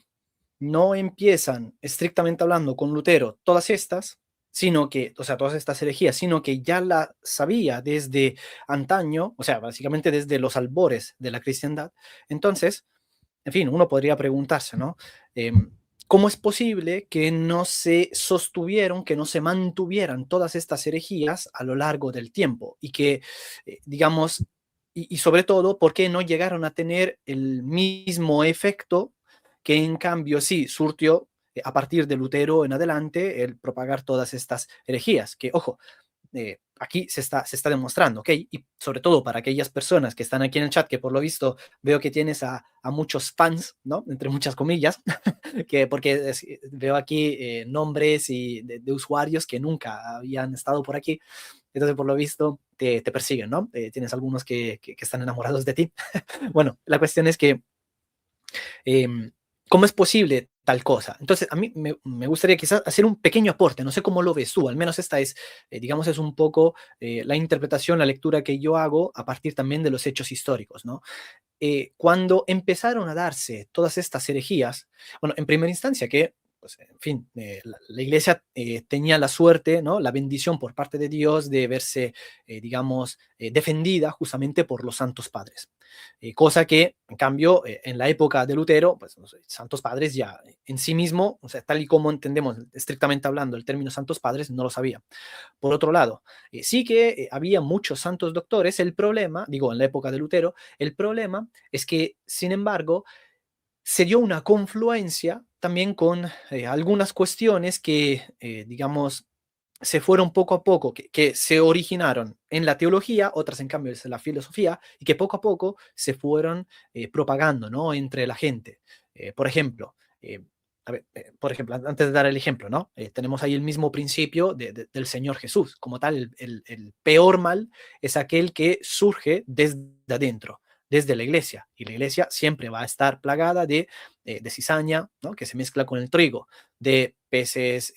Speaker 1: no empiezan estrictamente hablando con Lutero todas estas, sino que, o sea, todas estas herejías, sino que ya la sabía desde antaño, o sea, básicamente desde los albores de la cristiandad, entonces, en fin, uno podría preguntarse, ¿no? ¿Cómo es posible que no se sostuvieron, que no se mantuvieran todas estas herejías a lo largo del tiempo? Y que, digamos, y sobre todo, ¿por qué no llegaron a tener el mismo efecto que en cambio sí surtió a partir de Lutero en adelante el propagar todas estas herejías? Que, ojo, aquí se está demostrando, ¿ok? Y sobre todo para aquellas personas que están aquí en el chat, que por lo visto veo que tienes a muchos fans, ¿no? Entre muchas comillas, que porque veo aquí nombres y de usuarios que nunca habían estado por aquí, entonces por lo visto te persiguen, ¿no? Tienes algunos que están enamorados de ti. Bueno, la cuestión es que ¿cómo es posible tal cosa? Entonces, a mí me gustaría quizás hacer un pequeño aporte, no sé cómo lo ves tú, al menos esta es, digamos, es un poco la interpretación, la lectura que yo hago a partir también de los hechos históricos, ¿no? Cuando empezaron a darse todas estas herejías, bueno, en primera instancia que, pues, en fin, la iglesia tenía la suerte, ¿no?, la bendición por parte de Dios de verse, digamos, defendida justamente por los santos padres. Cosa que, en cambio, en la época de Lutero, pues los santos padres ya en sí mismo, o sea, tal y como entendemos estrictamente hablando el término santos padres, no lo sabía. Por otro lado, sí que había muchos santos doctores. El problema, digo, en la época de Lutero, el problema es que, sin embargo, se dio una confluencia también con algunas cuestiones que, digamos, se fueron poco a poco, que se originaron en la teología, otras en cambio en la filosofía, y que poco a poco se fueron propagando, ¿no?, entre la gente. Por ejemplo, a ver, por ejemplo, antes de dar el ejemplo, ¿no? Tenemos ahí el mismo principio del Señor Jesús. Como tal, el peor mal es aquel que surge desde adentro, desde la iglesia. Y la iglesia siempre va a estar plagada de cizaña, ¿no?, que se mezcla con el trigo, de peces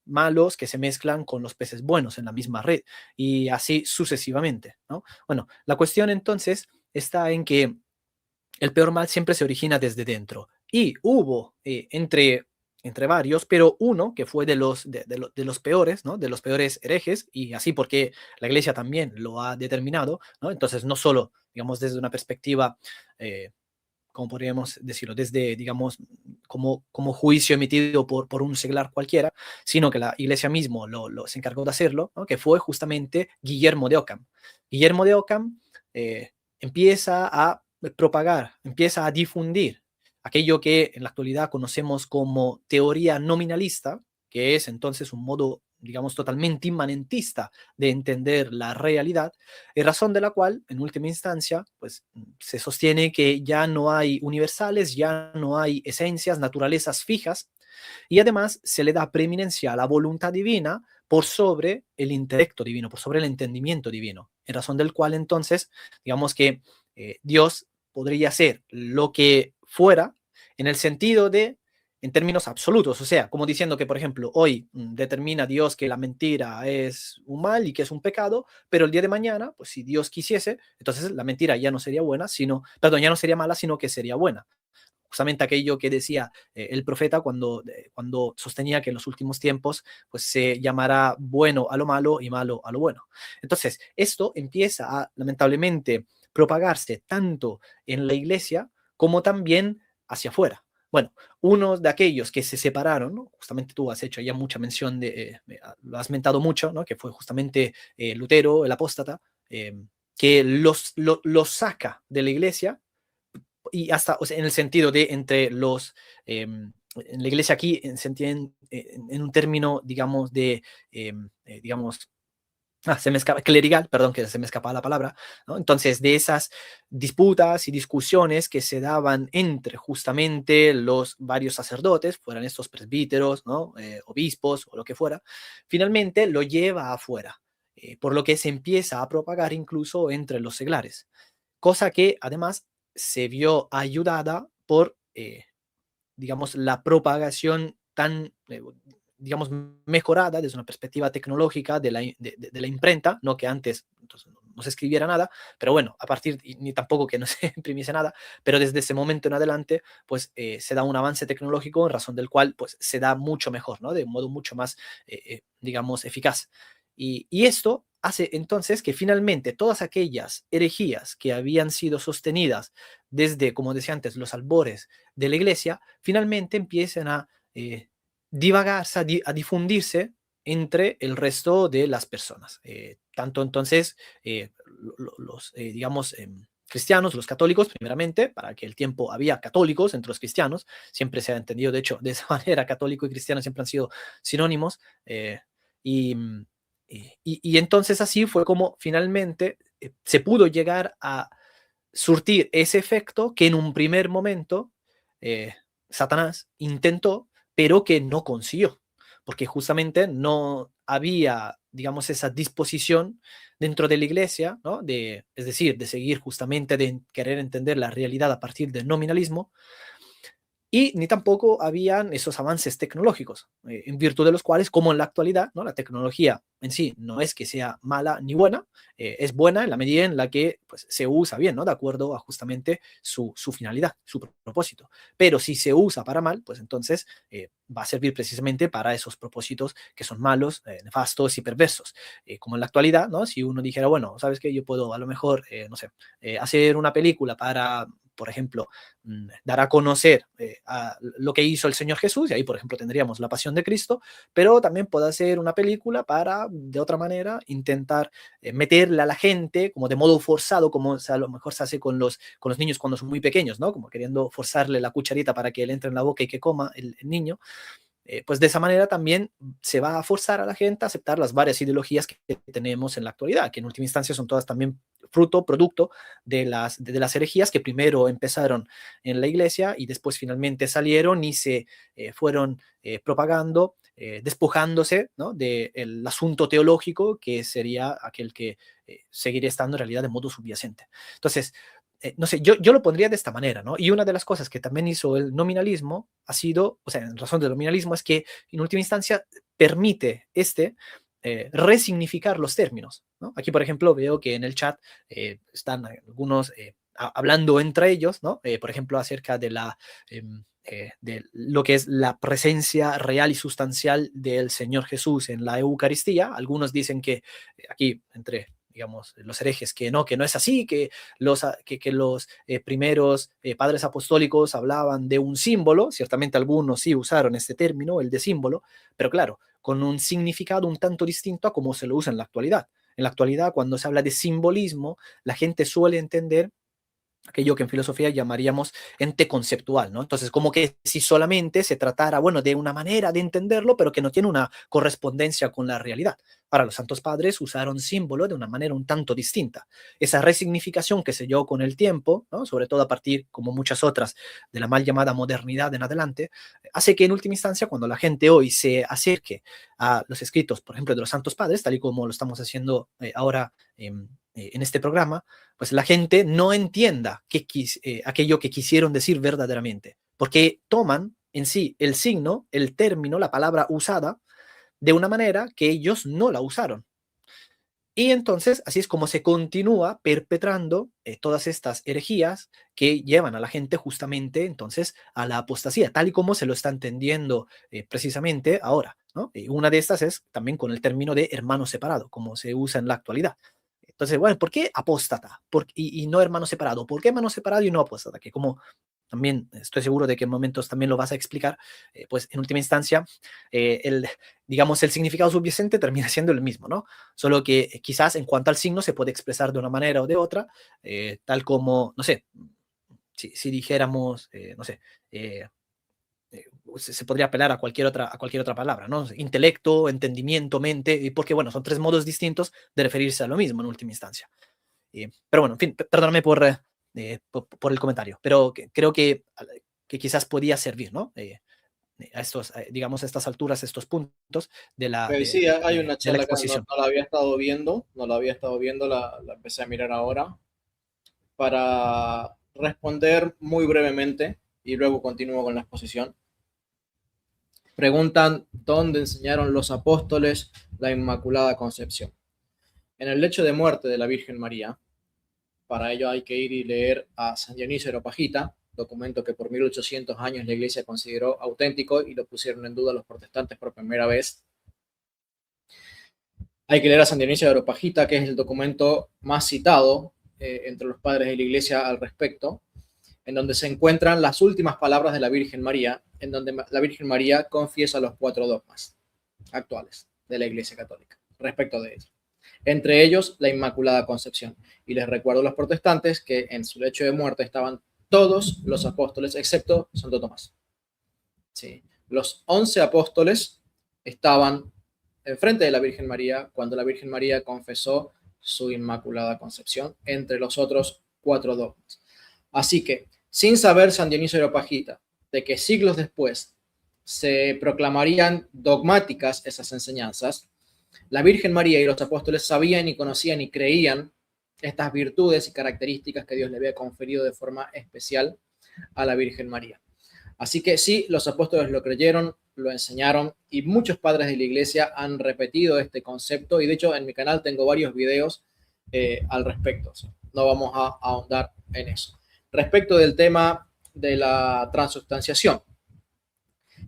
Speaker 1: malos que se mezclan con los peces buenos en la misma red, y así sucesivamente, ¿no? Bueno, la cuestión entonces está en que el peor mal siempre se origina desde dentro. Y hubo entre varios, pero uno que fue de los peores, ¿no?, de los peores herejes, y así porque la iglesia también lo ha determinado, ¿no? Entonces, no solo, digamos, desde una perspectiva, como podríamos decirlo, desde, digamos, como juicio emitido por un seglar cualquiera, sino que la iglesia mismo se encargó de hacerlo, ¿no?, que fue justamente Guillermo de Ockham. Guillermo de Ockham empieza a propagar, empieza a difundir aquello que en la actualidad conocemos como teoría nominalista, que es entonces un modo, digamos, totalmente inmanentista de entender la realidad, y razón de la cual, en última instancia, pues se sostiene que ya no hay universales, ya no hay esencias, naturalezas fijas, y además se le da preeminencia a la voluntad divina por sobre el intelecto divino, por sobre el entendimiento divino, en razón del cual entonces, digamos que Dios podría ser lo que fuera en el sentido de, en términos absolutos, o sea, como diciendo que, por ejemplo, hoy determina Dios que la mentira es un mal y que es un pecado, pero el día de mañana, pues si Dios quisiese, entonces la mentira ya no sería buena, sino, perdón, ya no sería mala, sino que sería buena. Justamente aquello que decía el profeta cuando sostenía que en los últimos tiempos pues se llamará bueno a lo malo y malo a lo bueno. Entonces, esto empieza a, lamentablemente, propagarse tanto en la iglesia como también hacia afuera. Bueno, uno de aquellos que se separaron, ¿no? Justamente tú has hecho ya mucha mención lo has mentado mucho, ¿no? Que fue justamente Lutero, el apóstata, que los saca de la iglesia y hasta, o sea, en el sentido de entre los, en la iglesia aquí se entiende en un término, digamos, digamos, se me escapa, clerical, perdón, que se me escapa la palabra, ¿no? Entonces, de esas disputas y discusiones que se daban entre justamente los varios sacerdotes, fueran estos presbíteros, ¿no? Obispos o lo que fuera, finalmente lo lleva afuera, por lo que se empieza a propagar incluso entre los seglares, cosa que además se vio ayudada por, digamos, la propagación tan, digamos, mejorada desde una perspectiva tecnológica de la imprenta, no que antes entonces, no se escribiera nada, pero bueno, a partir, ni tampoco que no se imprimiese nada, pero desde ese momento en adelante, pues se da un avance tecnológico en razón del cual, pues se da mucho mejor, ¿no? De un modo mucho más, digamos, eficaz. Y esto hace entonces que finalmente todas aquellas herejías que habían sido sostenidas desde, como decía antes, los albores de la iglesia, finalmente empiecen a divagarse, a difundirse entre el resto de las personas. Tanto entonces los, digamos, cristianos, los católicos, primeramente, para que el tiempo había católicos entre los cristianos, siempre se ha entendido, de hecho, de esa manera, católico y cristiano siempre han sido sinónimos, y, y entonces así fue como finalmente se pudo llegar a surtir ese efecto que en un primer momento eh, Satanás intentó, pero que no consiguió, porque justamente no había, digamos, esa disposición dentro de la iglesia, ¿no? Es decir, de seguir justamente, de querer entender la realidad a partir del nominalismo, y ni tampoco habían esos avances tecnológicos, en virtud de los cuales, como en la actualidad, ¿no? La tecnología en sí no es que sea mala ni buena, es buena en la medida en la que pues, se usa bien, ¿no? De acuerdo a justamente su finalidad, su propósito. Pero si se usa para mal, pues entonces va a servir precisamente para esos propósitos que son malos, nefastos y perversos. Como en la actualidad, ¿no? Si uno dijera, bueno, ¿sabes qué? Yo puedo a lo mejor, no sé, hacer una película para, por ejemplo, dar a conocer a lo que hizo el Señor Jesús, y ahí, por ejemplo, tendríamos la pasión de Cristo, pero también puede hacer una película para, de otra manera, intentar meterle a la gente como de modo forzado, como a lo mejor se hace con los niños cuando son muy pequeños, ¿no? Como queriendo forzarle la cucharita para que le entre en la boca y que coma el niño. Pues de esa manera también se va a forzar a la gente a aceptar las varias ideologías que tenemos en la actualidad, que en última instancia son todas también producto de las herejías que primero empezaron en la iglesia y después finalmente salieron y se fueron propagando, despojándose, ¿no? del asunto teológico que sería aquel que seguiría estando en realidad de modo subyacente. Entonces, no sé, yo lo pondría de esta manera, ¿no? Y una de las cosas que también hizo el nominalismo ha sido, o sea, en razón del nominalismo, es que en última instancia permite resignificar los términos, ¿no? Aquí, por ejemplo, veo que en el chat están algunos hablando entre ellos, ¿no? Por ejemplo, acerca de lo que es la presencia real y sustancial del Señor Jesús en la Eucaristía. Algunos dicen que aquí, entre digamos, los herejes, que no es así, que los primeros padres apostólicos hablaban de un símbolo, ciertamente algunos sí usaron este término, el de símbolo, pero claro, con un significado un tanto distinto a como se lo usa en la actualidad. En la actualidad, cuando se habla de simbolismo, la gente suele entender aquello que en filosofía llamaríamos ente conceptual, ¿no? Entonces, como que si solamente se tratara, bueno, de una manera de entenderlo, pero que no tiene una correspondencia con la realidad. Ahora, los santos padres usaron símbolo de una manera un tanto distinta. Esa resignificación que se dio con el tiempo, ¿no? Sobre todo a partir, como muchas otras, de la mal llamada modernidad en adelante, hace que en última instancia, cuando la gente hoy se acerque a los escritos, por ejemplo, de los santos padres, tal y como lo estamos haciendo ahora en este programa, pues la gente no entienda aquello que quisieron decir verdaderamente, porque toman en sí el signo, el término, la palabra usada de una manera que ellos no la usaron. Y entonces así es como se continúa perpetrando todas estas herejías que llevan a la gente justamente entonces a la apostasía, tal y como se lo está entendiendo precisamente ahora, ¿no? Y una de estas es también con el término de hermano separado, como se usa en la actualidad. Entonces, bueno, ¿por qué apóstata? Y no hermano separado? ¿Por qué hermano separado y no apóstata? Que como también estoy seguro de que en momentos también lo vas a explicar, pues en última instancia, digamos, el significado subyacente termina siendo el mismo, ¿no? Solo que quizás en cuanto al signo se puede expresar de una manera o de otra, tal como, no sé, si dijéramos, no sé, eh, se podría apelar a cualquier otra palabra, ¿no? Intelecto, entendimiento, mente, y porque, bueno, son tres modos distintos de referirse a lo mismo en última instancia. Pero bueno, en fin, perdóname por el comentario, pero creo que quizás podía servir, ¿no? A estos, digamos, a estas alturas, estos puntos
Speaker 2: Sí, hay una
Speaker 1: de la
Speaker 2: charla acá, no,
Speaker 1: exposición.
Speaker 2: no la había estado viendo, no la había estado viendo, la empecé a mirar ahora para responder muy brevemente y luego continúo con la exposición. Preguntan dónde enseñaron los apóstoles la Inmaculada Concepción. En el lecho de muerte de la Virgen María. Para ello hay que ir y leer a San Dionisio de Areopagita, documento que por 1800 años la Iglesia consideró auténtico y lo pusieron en duda los protestantes por primera vez. Hay que leer a San Dionisio de Areopagita, que es el documento más citado entre los padres de la Iglesia al respecto, en donde se encuentran las últimas palabras de la Virgen María, en donde la Virgen María confiesa los 4 dogmas actuales de la Iglesia Católica respecto de ella. Entre ellos, la Inmaculada Concepción. Y les recuerdo a los protestantes que en su lecho de muerte estaban todos los apóstoles, excepto Santo Tomás. ¿Sí? Los 11 apóstoles estaban enfrente de la Virgen María cuando la Virgen María confesó su Inmaculada Concepción, entre los otros 4 dogmas. Así que, sin saber San Dionisio de Areopagita de que siglos después se proclamarían dogmáticas esas enseñanzas, la Virgen María y los apóstoles sabían y conocían y creían estas virtudes y características que Dios le había conferido de forma especial a la Virgen María. Así que sí, los apóstoles lo creyeron, lo enseñaron y muchos padres de la iglesia han repetido este concepto y de hecho en mi canal tengo varios videos al respecto. No vamos a ahondar en eso. Respecto del tema de la transubstanciación,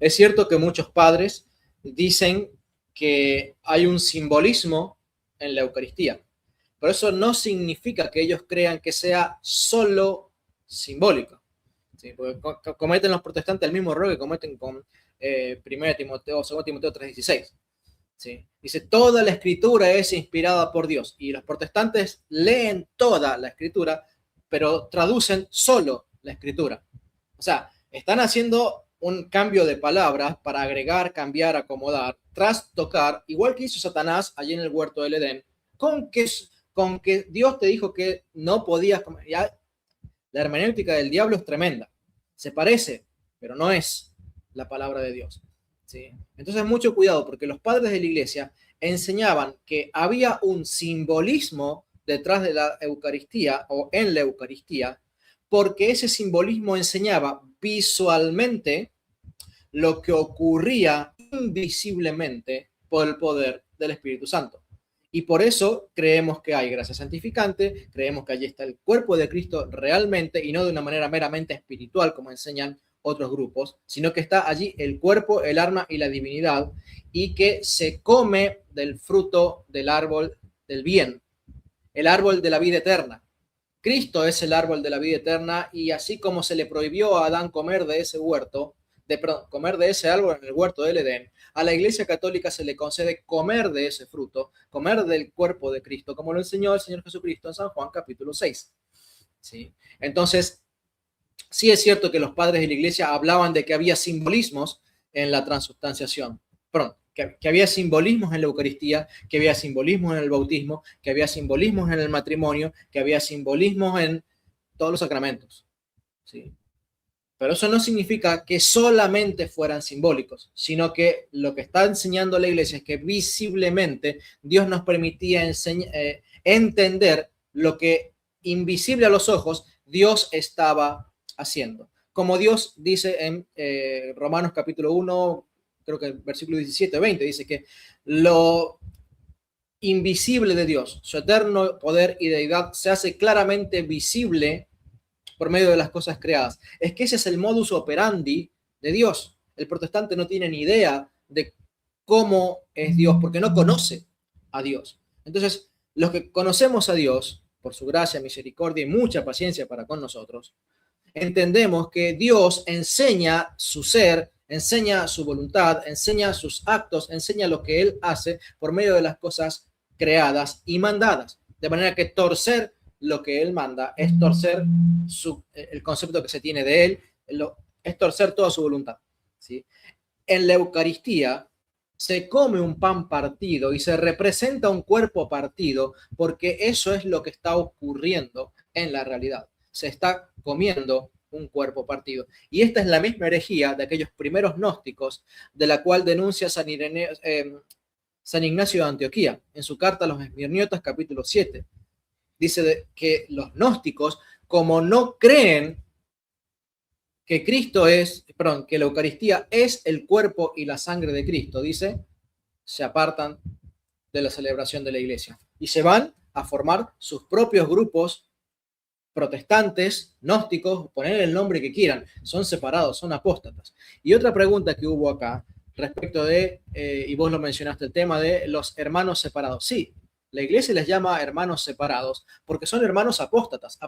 Speaker 2: es cierto que muchos padres dicen que hay un simbolismo en la Eucaristía, pero eso no significa que ellos crean que sea solo simbólico. ¿Sí? Porque cometen los protestantes el mismo error que cometen con 1 Timoteo, 2 Timoteo 3:16. ¿Sí? Dice, toda la escritura es inspirada por Dios. Y los protestantes leen toda la escritura, pero traducen solo la escritura. O sea, están haciendo un cambio de palabras para agregar, cambiar, acomodar, trastocar, igual que hizo Satanás allí en el huerto del Edén, con que Dios te dijo que no podías comer. Ya, la hermenéutica del diablo es tremenda. Se parece, pero no es la palabra de Dios. ¿Sí? Entonces, mucho cuidado, porque los padres de la iglesia enseñaban que había un simbolismo detrás de la Eucaristía o en la Eucaristía, porque ese simbolismo enseñaba visualmente lo que ocurría invisiblemente por el poder del Espíritu Santo. Y por eso creemos que hay gracia santificante, creemos que allí está el cuerpo de Cristo realmente y no de una manera meramente espiritual como enseñan otros grupos, sino que está allí el cuerpo, el alma y la divinidad y que se come del fruto del árbol del bien, el árbol de la vida eterna. Cristo es el árbol de la vida eterna y así como se le prohibió a Adán comer de ese huerto, comer de ese árbol en el huerto del Edén, a la Iglesia Católica se le concede comer de ese fruto, comer del cuerpo de Cristo, como lo enseñó el Señor Jesucristo en San Juan capítulo 6. ¿sí? Entonces, sí es cierto que los padres de la iglesia hablaban de que había simbolismos en la transubstanciación, perdón, que había simbolismos en la Eucaristía, que había simbolismos en el bautismo, que había simbolismos en el matrimonio, que había simbolismos en todos los sacramentos, ¿sí? Pero eso no significa que solamente fueran simbólicos, sino que lo que está enseñando la iglesia es que visiblemente Dios nos permitía entender lo que invisible a los ojos Dios estaba haciendo. Como Dios dice en Romanos capítulo 1, creo que versículo 17-20, dice que lo invisible de Dios, su eterno poder y deidad, se hace claramente visible por medio de las cosas creadas. Es que ese es el modus operandi de Dios. El protestante no tiene ni idea de cómo es Dios, porque no conoce a Dios. Entonces, los que conocemos a Dios, por su gracia, misericordia y mucha paciencia para con nosotros, entendemos que Dios enseña su ser, enseña su voluntad, enseña sus actos, enseña lo que Él hace por medio de las cosas creadas y mandadas. De manera que torcer lo que Él manda es torcer el concepto que se tiene de Él, es torcer toda su voluntad, ¿sí? En la Eucaristía se come un pan partido y se representa un cuerpo partido porque eso es lo que está ocurriendo en la realidad. Se está comiendo un cuerpo partido. Y esta es la misma herejía de aquellos primeros gnósticos, de la cual denuncia San Ignacio de Antioquía en su carta a los Esmirniotas, capítulo 7. Dice que los gnósticos, como no creen que que la Eucaristía es el cuerpo y la sangre de Cristo, dice, se apartan de la celebración de la iglesia y se van a formar sus propios grupos protestantes, gnósticos, poner el nombre que quieran, son separados, son apóstatas. Y otra pregunta que hubo acá respecto de, y vos lo mencionaste, el tema de los hermanos separados. Sí, la iglesia les llama hermanos separados porque son hermanos apóstatas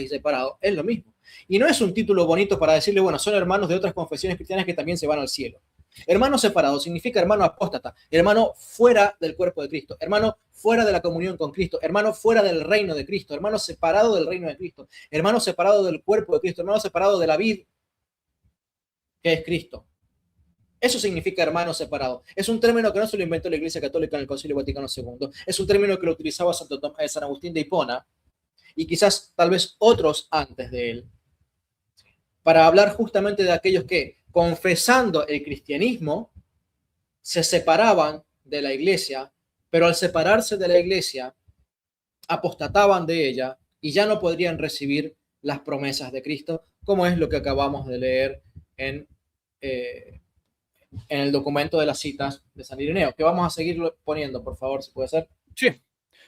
Speaker 2: y separados, es lo mismo. Y no es un título bonito para decirle, bueno, son hermanos de otras confesiones cristianas que también se van al cielo. Hermano separado significa hermano apóstata, hermano fuera del cuerpo de Cristo, hermano fuera de la comunión con Cristo, hermano fuera del reino de Cristo, hermano separado del reino de Cristo, hermano separado del cuerpo de Cristo, hermano separado de la vid que es Cristo. Eso significa hermano separado. Es un término que no se lo inventó la Iglesia Católica en el Concilio Vaticano II. Es un término que lo utilizaba San Agustín de Hipona y quizás tal vez otros antes de él, para hablar justamente de aquellos que, confesando el cristianismo, se separaban de la iglesia, pero al separarse de la iglesia, apostataban de ella y ya no podrían recibir las promesas de Cristo, como es lo que acabamos de leer en el documento de las citas de San Ireneo, que vamos a seguirlo poniendo, por favor, si puede ser.
Speaker 1: Sí,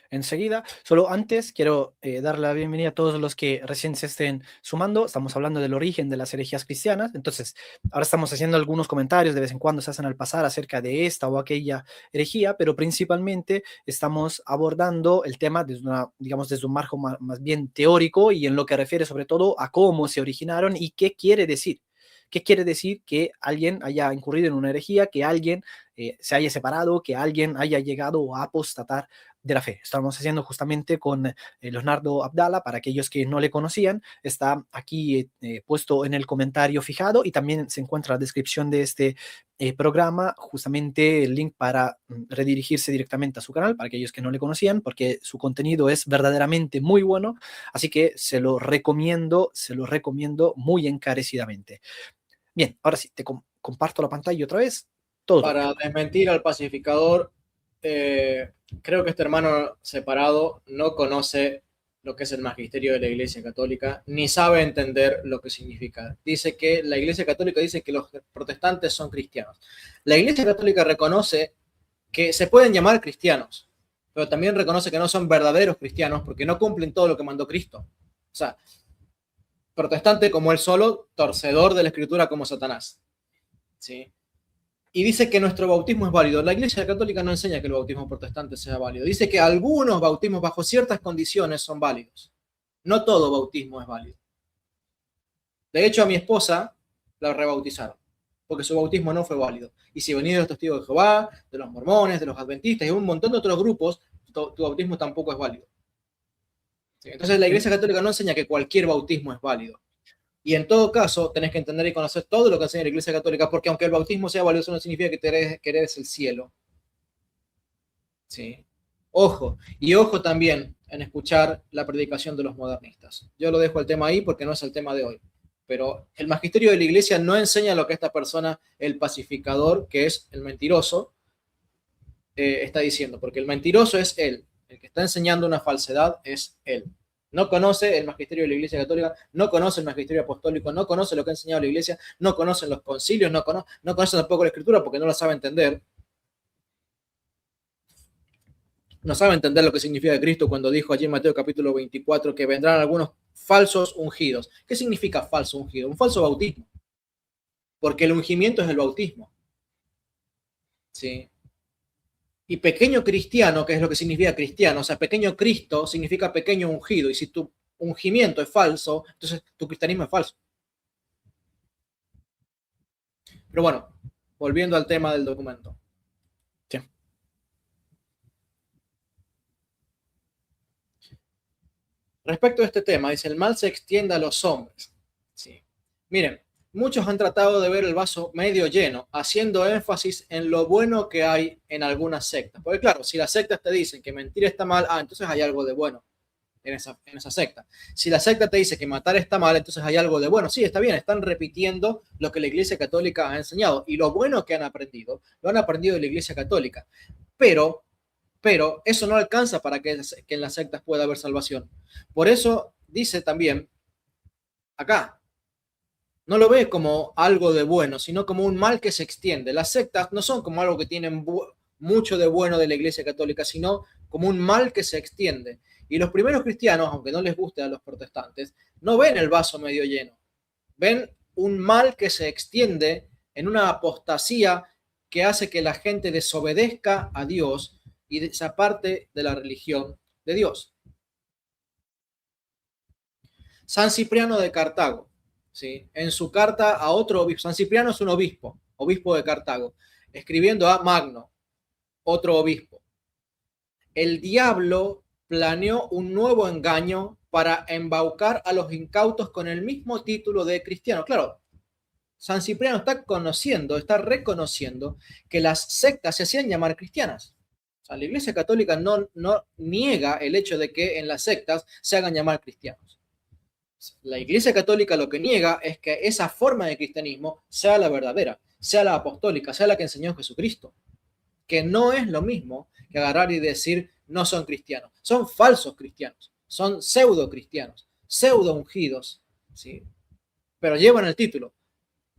Speaker 1: enseguida. Solo antes quiero dar la bienvenida a todos los que recién se estén sumando. Estamos hablando del origen de las herejías cristianas. Entonces, ahora estamos haciendo algunos comentarios de vez en cuando se hacen al pasar acerca de esta o aquella herejía, pero principalmente estamos abordando el tema desde digamos, desde un marco más bien teórico y en lo que refiere sobre todo a cómo se originaron y qué quiere decir. ¿Qué quiere decir que alguien haya incurrido en una herejía, que alguien se haya separado, que alguien haya llegado a apostatar de la fe? Estamos haciendo justamente con Leonardo Abdala. Para aquellos que no le conocían, está aquí puesto en el comentario fijado y también se encuentra en la descripción de este programa justamente el link para redirigirse directamente a su canal, para aquellos que no le conocían, porque su contenido es verdaderamente muy bueno, así que se lo recomiendo muy encarecidamente. Bien, ahora sí, te comparto la pantalla otra vez. Todo
Speaker 2: Para desmentir al pacificador, creo que este hermano separado no conoce lo que es el magisterio de la Iglesia Católica, ni sabe entender lo que significa. Dice que la Iglesia Católica dice que los protestantes son cristianos. La Iglesia Católica reconoce que se pueden llamar cristianos, pero también reconoce que no son verdaderos cristianos porque no cumplen todo lo que mandó Cristo. O sea, protestante como él solo, torcedor de la Escritura como Satanás. ¿Sí? Y dice que nuestro bautismo es válido. La Iglesia Católica no enseña que el bautismo protestante sea válido. Dice que algunos bautismos bajo ciertas condiciones son válidos. No todo bautismo es válido. De hecho, a mi esposa la rebautizaron, porque su bautismo no fue válido. Y si venís de los testigos de Jehová, de los mormones, de los adventistas y un montón de otros grupos, tu bautismo tampoco es válido. ¿sí? Entonces la Iglesia Católica no enseña que cualquier bautismo es válido. Y en todo caso, tenés que entender y conocer todo lo que enseña la Iglesia Católica, porque aunque el bautismo sea valioso, no significa que eres el cielo. ¿Sí? Ojo, y ojo también en escuchar la predicación de los modernistas. Yo lo dejo el tema ahí porque no es el tema de hoy. Pero el magisterio de la Iglesia no enseña lo que esta persona, el pacificador, que es el mentiroso, está diciendo, porque el mentiroso es él. El que está enseñando una falsedad es él. No conoce el magisterio de la Iglesia Católica, no conoce el magisterio apostólico, no conoce lo que ha enseñado la Iglesia, no conoce los concilios, no conoce tampoco la Escritura porque no la sabe entender. No sabe entender lo que significa Cristo cuando dijo allí en Mateo capítulo 24 que vendrán algunos falsos ungidos. ¿Qué significa falso ungido? Un falso bautismo. Porque el ungimiento es el bautismo. ¿Sí? Y pequeño cristiano, que es lo que significa cristiano, o sea, pequeño Cristo significa pequeño ungido. Y si tu ungimiento es falso, entonces tu cristianismo es falso. Pero bueno, volviendo al tema del documento.
Speaker 1: Sí.
Speaker 2: Respecto a este tema, dice, el mal se extiende a los hombres. Sí. Miren, muchos han tratado de ver el vaso medio lleno, haciendo énfasis en lo bueno que hay en algunas sectas. Porque claro, si las sectas te dicen que mentir está mal, entonces hay algo de bueno en esa secta. Si la secta te dice que matar está mal, entonces hay algo de bueno. Sí, está bien, están repitiendo lo que la Iglesia Católica ha enseñado. Y lo bueno que han aprendido, lo han aprendido de la Iglesia Católica. Pero eso no alcanza para que en las sectas pueda haber salvación. Por eso dice también acá, no lo ve como algo de bueno, sino como un mal que se extiende. Las sectas no son como algo que tienen mucho de bueno de la Iglesia Católica, sino como un mal que se extiende. Y los primeros cristianos, aunque no les guste a los protestantes, no ven el vaso medio lleno. Ven un mal que se extiende en una apostasía que hace que la gente desobedezca a Dios y desaparte de la religión de Dios. San Cipriano de Cartago, ¿sí? En su carta a otro obispo, San Cipriano es un obispo de Cartago, escribiendo a Magno, otro obispo. El diablo planeó un nuevo engaño para embaucar a los incautos con el mismo título de cristiano. Claro, San Cipriano está reconociendo que las sectas se hacían llamar cristianas. O sea, la Iglesia Católica no niega el hecho de que en las sectas se hagan llamar cristianos. La Iglesia Católica lo que niega es que esa forma de cristianismo sea la verdadera, sea la apostólica, sea la que enseñó Jesucristo. Que no es lo mismo que agarrar y decir no son cristianos. Son falsos cristianos, son pseudo cristianos, pseudo ungidos, ¿sí? Pero llevan el título.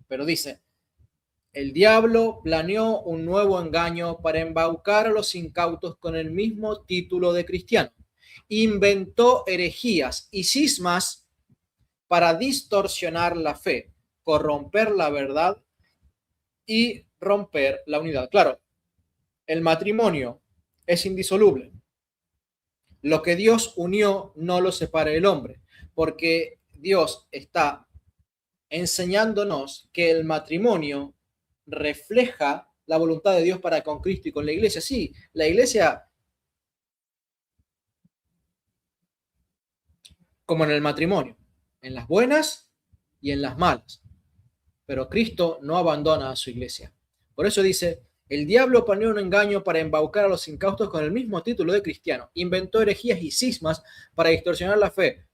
Speaker 2: Pero dice, el diablo planeó un nuevo engaño para embaucar a los incautos con el mismo título de cristiano. Inventó herejías y cismas para distorsionar la fe, corromper la verdad y romper la unidad. Claro, el matrimonio es indisoluble. Lo que Dios unió no lo separa el hombre, porque Dios está enseñándonos que el matrimonio refleja la voluntad de Dios para con Cristo y con la iglesia. Sí, la iglesia, como en el matrimonio, en las buenas y en las malas. Pero Cristo no abandona a su iglesia. Por eso dice, el diablo planeó un engaño para embaucar a los incautos con el mismo título de cristiano. Inventó herejías y cismas para distorsionar la fe,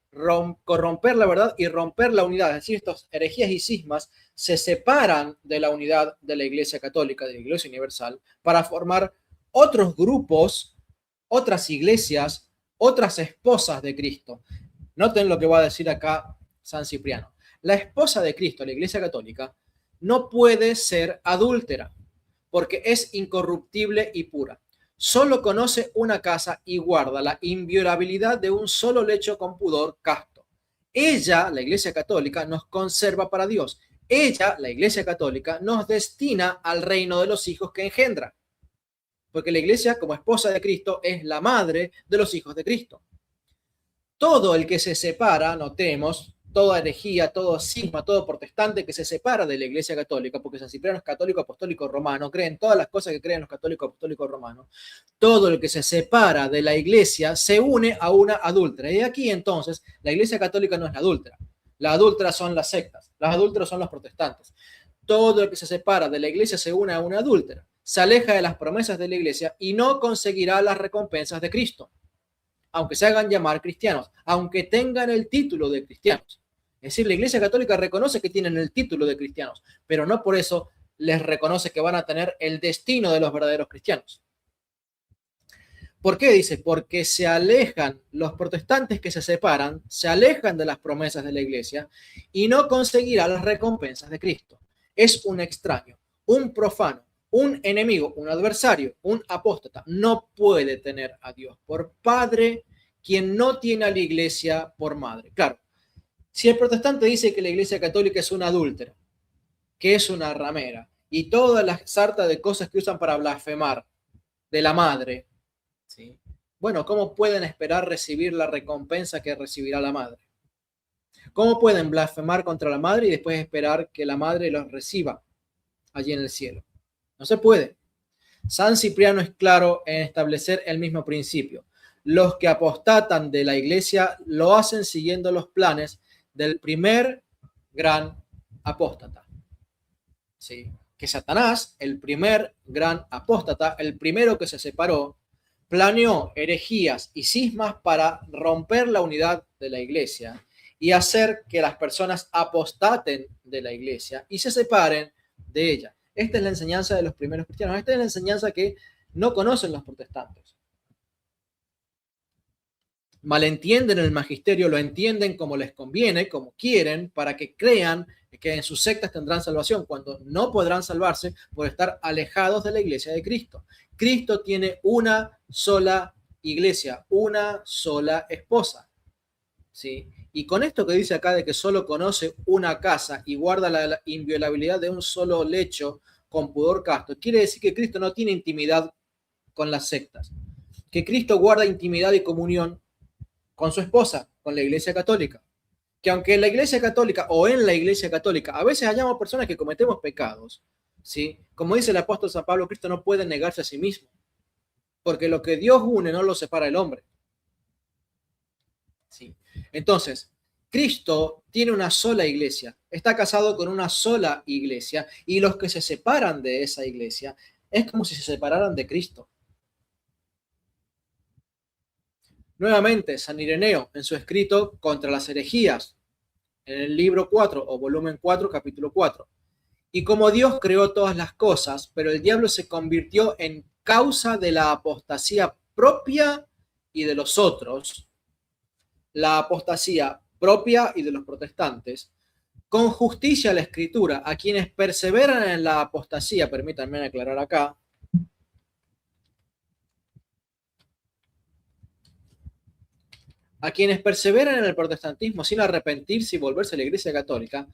Speaker 2: corromper la verdad y romper la unidad. Es decir, estas herejías y cismas se separan de la unidad de la Iglesia Católica, de la Iglesia Universal, para formar otros grupos, otras iglesias, otras esposas de Cristo. Noten lo que va a decir acá San Cipriano. La esposa de Cristo, la Iglesia Católica, no puede ser adúltera, porque es incorruptible y pura. Solo conoce una casa y guarda la inviolabilidad de un solo lecho con pudor casto. Ella, la Iglesia Católica, nos conserva para Dios. Ella, la Iglesia Católica, nos destina al reino de los hijos que engendra. Porque la Iglesia, como esposa de Cristo, es la madre de los hijos de Cristo. Todo el que se separa, notemos, toda herejía, todo cisma, todo protestante que se separa de la Iglesia Católica, porque San Cipriano es católico apostólico romano, creen todas las cosas que creen los católicos apostólicos romanos. Todo el que se separa de la Iglesia se une a una adúltera. Y aquí entonces la Iglesia Católica no es la adúltera. La adúltera son las sectas, las adúlteros son los protestantes. Todo el que se separa de la Iglesia se une a una adúltera, se aleja de las promesas de la Iglesia y no conseguirá las recompensas de Cristo, aunque se hagan llamar cristianos, aunque tengan el título de cristianos. Es decir, la Iglesia Católica reconoce que tienen el título de cristianos, pero no por eso les reconoce que van a tener el destino de los verdaderos cristianos. ¿Por qué? Dice, porque se alejan, los protestantes que se separan, se alejan de las promesas de la Iglesia y no conseguirá las recompensas de Cristo. Es un extraño, un profano, un enemigo, un adversario, un apóstata. No puede tener a Dios por padre quien no tiene a la Iglesia por madre. Claro, si el protestante dice que la Iglesia Católica es una adúltera, que es una ramera, y toda la sarta de cosas que usan para blasfemar de la madre, ¿sí? Bueno, ¿cómo pueden esperar recibir la recompensa que recibirá la madre? ¿Cómo pueden blasfemar contra la madre y después esperar que la madre los reciba allí en el cielo? No se puede. San Cipriano es claro en establecer el mismo principio. Los que apostatan de la Iglesia lo hacen siguiendo los planes del primer gran apóstata. ¿Sí? Que Satanás, el primer gran apóstata, el primero que se separó, planeó herejías y cismas para romper la unidad de la Iglesia y hacer que las personas apostaten de la Iglesia y se separen de ella. Esta es la enseñanza de los primeros cristianos. Esta es la enseñanza que no conocen los protestantes. Malentienden el magisterio, lo entienden como les conviene, como quieren, para que crean que en sus sectas tendrán salvación, cuando no podrán salvarse por estar alejados de la Iglesia de Cristo. Cristo tiene una sola iglesia, una sola esposa. ¿Sí? Y con esto que dice acá de que solo conoce una casa y guarda la inviolabilidad de un solo lecho con pudor casto, quiere decir que Cristo no tiene intimidad con las sectas, que Cristo guarda intimidad y comunión con su esposa, con la Iglesia Católica. Que aunque en la Iglesia Católica o en la Iglesia Católica a veces hallamos personas que cometemos pecados, ¿sí? Como dice el apóstol San Pablo, Cristo no puede negarse a sí mismo, porque lo que Dios une no lo separa el hombre. ¿Sí? Entonces, Cristo tiene una sola iglesia, está casado con una sola iglesia, y los que se separan de esa iglesia es como si se separaran de Cristo. Nuevamente, San Ireneo, en su escrito Contra las herejías, en el libro 4 o volumen 4, capítulo 4. Y como Dios creó todas las cosas, pero el diablo se convirtió en causa de la apostasía propia y de los otros, la apostasía propia y de los protestantes, con justicia la Escritura, a quienes perseveran en la apostasía, permítanme aclarar acá, a quienes perseveran en el protestantismo sin arrepentirse y volverse a la Iglesia Católica,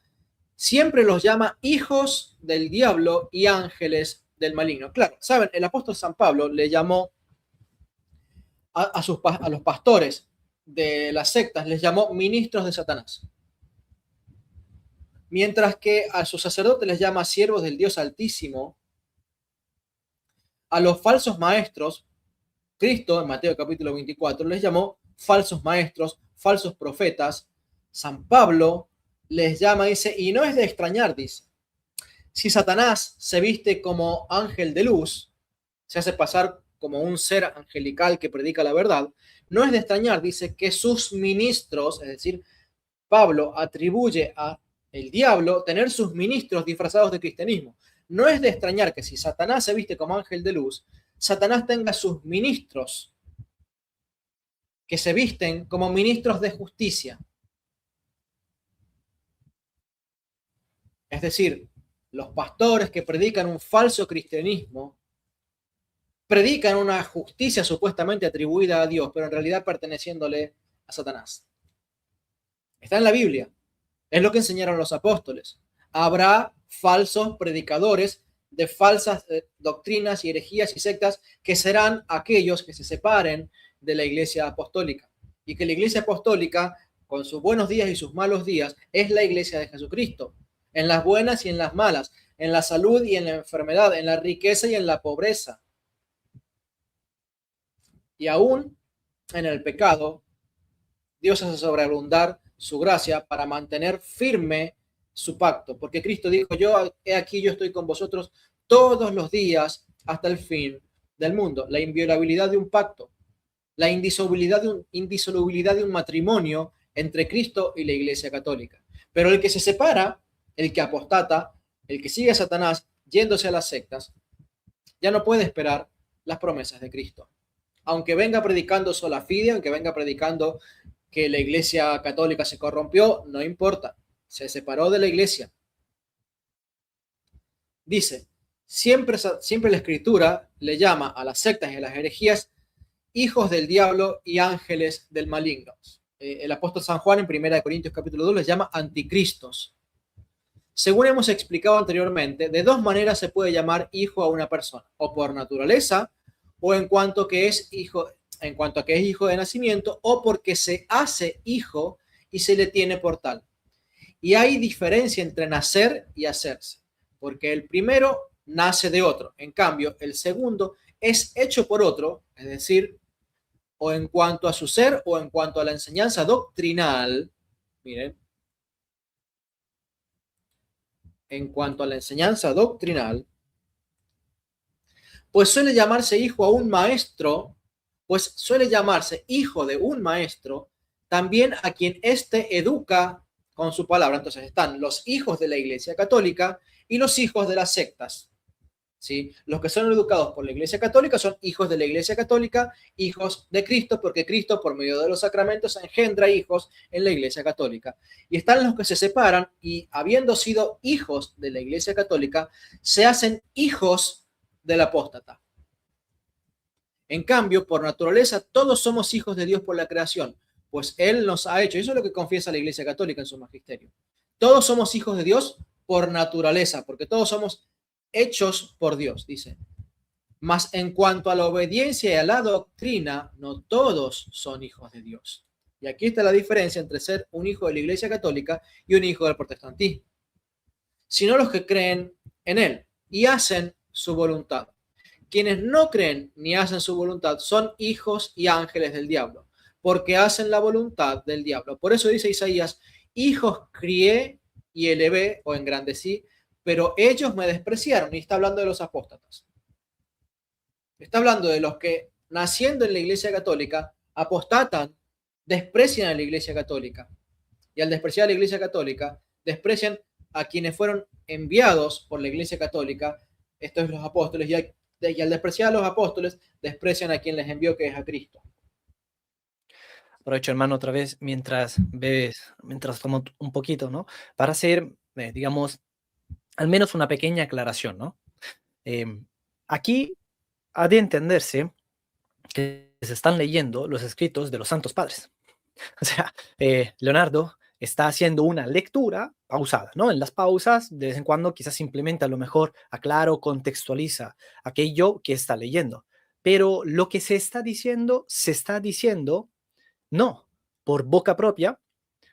Speaker 2: siempre los llama hijos del diablo y ángeles del maligno. Claro, saben, el apóstol San Pablo le llamó a los pastores de las sectas, les llamó ministros de Satanás. Mientras que a sus sacerdotes les llama siervos del Dios Altísimo, a los falsos maestros, Cristo en Mateo capítulo 24 les llamó falsos maestros, falsos profetas. San Pablo les llama, dice, y no es de extrañar, dice, si Satanás se viste como ángel de luz, se hace pasar como un ser angelical que predica la verdad, no es de extrañar, dice, que sus ministros, es decir, Pablo atribuye a el diablo tener sus ministros disfrazados de cristianismo. No es de extrañar que si Satanás se viste como ángel de luz, Satanás tenga sus ministros que se visten como ministros de justicia. Es decir, los pastores que predican un falso cristianismo predican una justicia supuestamente atribuida a Dios, pero en realidad perteneciéndole a Satanás. Está en la Biblia. Es lo que enseñaron los apóstoles. Habrá falsos predicadores de falsas doctrinas y herejías y sectas que serán aquellos que se separen de la Iglesia Apostólica. Y que la Iglesia Apostólica con sus buenos días y sus malos días, es la iglesia de Jesucristo, en las buenas y en las malas, en la salud y en la enfermedad, en la riqueza y en la pobreza. Y aún en el pecado, Dios hace sobreabundar su gracia para mantener firme su pacto, porque Cristo dijo, yo he aquí, yo estoy con vosotros todos los días hasta el fin del mundo. La inviolabilidad de un pacto, la indisolubilidad de un matrimonio entre Cristo y la Iglesia Católica. Pero el que se separa, el que apostata, el que sigue a Satanás yéndose a las sectas, ya no puede esperar las promesas de Cristo. Aunque venga predicando sola fide, aunque venga predicando que la Iglesia Católica se corrompió, no importa, se separó de la Iglesia. Dice, siempre la Escritura le llama a las sectas y a las herejías hijos del diablo y ángeles del maligno. El apóstol San Juan en 1 Corintios capítulo 2 les llama anticristos. Según hemos explicado anteriormente, de dos maneras se puede llamar hijo a una persona, o por naturaleza, o en cuanto a que es hijo de nacimiento, o porque se hace hijo y se le tiene por tal. Y hay diferencia entre nacer y hacerse, porque el primero nace de otro, en cambio el segundo es hecho por otro, es decir, o en cuanto a su ser o en cuanto a la enseñanza doctrinal. Miren, en cuanto a la enseñanza doctrinal, pues suele llamarse hijo a un maestro, pues suele llamarse hijo de un maestro, también a quien éste educa con su palabra. Entonces están los hijos de la Iglesia Católica y los hijos de las sectas. ¿Sí? Los que son educados por la Iglesia Católica son hijos de la Iglesia Católica, hijos de Cristo, porque Cristo por medio de los sacramentos engendra hijos en la Iglesia Católica. Y están los que se separan y, habiendo sido hijos de la Iglesia Católica, se hacen hijos del apóstata. En cambio, por naturaleza, todos somos hijos de Dios por la creación, pues Él nos ha hecho, eso es lo que confiesa la Iglesia Católica en su magisterio. Todos somos hijos de Dios por naturaleza, porque todos somos hechos por Dios, dice. Mas en cuanto a la obediencia y a la doctrina, no todos son hijos de Dios. Y aquí está la diferencia entre ser un hijo de la Iglesia Católica y un hijo del protestantismo. Sino los que creen en Él y hacen su voluntad. Quienes no creen ni hacen su voluntad son hijos y ángeles del diablo, porque hacen la voluntad del diablo. Por eso dice Isaías, hijos crié y elevé o engrandecí, pero ellos me despreciaron. Y está hablando de los apóstatas. Está hablando de los que, naciendo en la Iglesia Católica, apostatan, desprecian a la Iglesia Católica. Y al despreciar a la Iglesia Católica, desprecian a quienes fueron enviados por la Iglesia Católica, estos los apóstoles, y al despreciar a los apóstoles, desprecian a quien les envió, que es a Cristo.
Speaker 1: Aprovecho, hermano, otra vez mientras bebes, mientras tomo un poquito, ¿no? Para hacer, digamos, al menos una pequeña aclaración, ¿no? Aquí ha de entenderse que se están leyendo los escritos de los Santos Padres. O sea, Leonardo está haciendo una lectura pausada, ¿no? En las pausas, de vez en cuando, quizás simplemente a lo mejor aclara o contextualiza aquello que está leyendo. Pero lo que se está diciendo no por boca propia.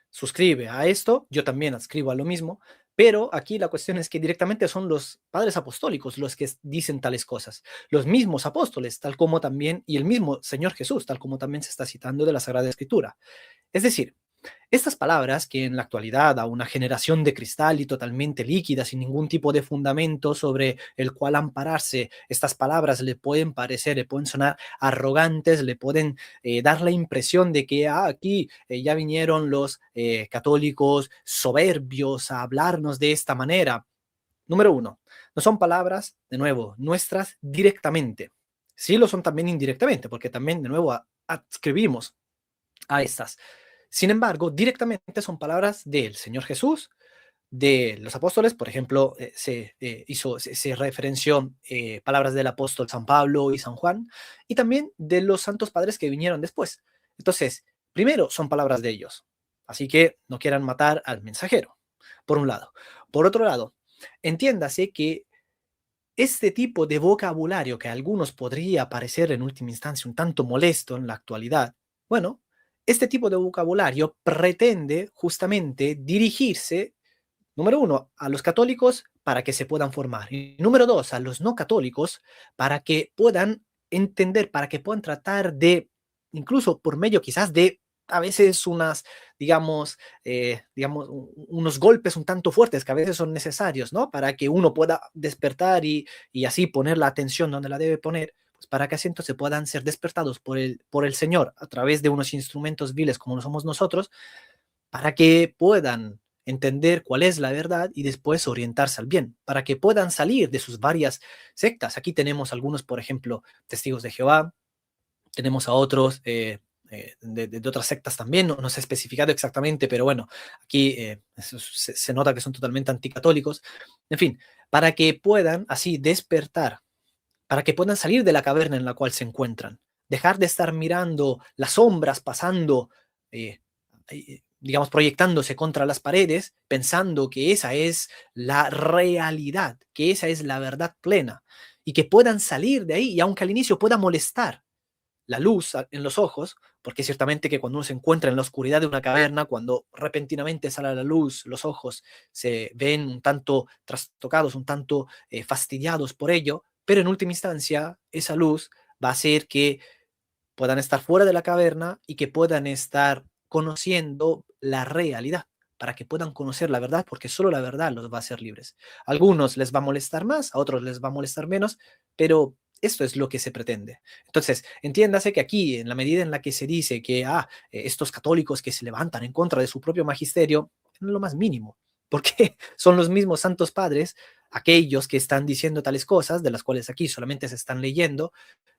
Speaker 1: Suscribe a esto, yo también adscribo a lo mismo, pero aquí la cuestión es que directamente son los padres apostólicos los que dicen tales cosas, los mismos apóstoles, tal como también, y el mismo Señor Jesús, tal como también se está citando de la Sagrada Escritura. Es decir, estas palabras que en la actualidad a una generación de cristal y totalmente líquida, sin ningún tipo de fundamento sobre el cual ampararse, estas palabras le pueden parecer, le pueden sonar arrogantes, le pueden dar la impresión de que aquí ya vinieron los católicos soberbios a hablarnos de esta manera. Número uno, no son palabras, de nuevo, nuestras directamente. Sí lo son también indirectamente, porque también, de nuevo, adscribimos a estas. Sin embargo, directamente son palabras del Señor Jesús, de los apóstoles. Por ejemplo, se referenció palabras del apóstol San Pablo y San Juan, y también de los santos padres que vinieron después. Entonces, primero son palabras de ellos, así que no quieran matar al mensajero, por un lado. Por otro lado, entiéndase que este tipo de vocabulario que a algunos podría parecer en última instancia un tanto molesto en la actualidad, bueno, este tipo de vocabulario pretende justamente dirigirse, número uno, a los católicos para que se puedan formar. Y número dos, a los no católicos para que puedan entender, para que puedan tratar de, incluso por medio quizás de a veces digamos, unos golpes un tanto fuertes que a veces son necesarios, ¿no? Para que uno pueda despertar y así poner la atención donde la debe poner, pues para que así entonces puedan ser despertados por el Señor a través de unos instrumentos viles como lo somos nosotros, para que puedan entender cuál es la verdad y después orientarse al bien, para que puedan salir de sus varias sectas. Aquí tenemos algunos, por ejemplo, testigos de Jehová, tenemos a otros de otras sectas también, no se ha especificado exactamente, pero bueno, aquí se nota que son totalmente anticatólicos. En fin, para que puedan así despertar, para que puedan salir de la caverna en la cual se encuentran, dejar de estar mirando las sombras pasando, eh, digamos, proyectándose contra las paredes, pensando que esa es la realidad, que esa es la verdad plena, y que puedan salir de ahí, y aunque al inicio pueda molestar la luz en los ojos, porque ciertamente que cuando uno se encuentra en la oscuridad de una caverna, cuando repentinamente sale a la luz, los ojos se ven un tanto trastocados, un tanto fastidiados por ello, pero en última instancia esa luz va a hacer que puedan estar fuera de la caverna y que puedan estar conociendo la realidad, para que puedan conocer la verdad, porque solo la verdad los va a hacer libres. A algunos les va a molestar más, a otros les va a molestar menos, pero esto es lo que se pretende. Entonces, entiéndase que aquí, en la medida en la que se dice que estos católicos que se levantan en contra de su propio magisterio, no es lo más mínimo, porque son los mismos santos padres aquellos que están diciendo tales cosas, de las cuales aquí solamente se están leyendo,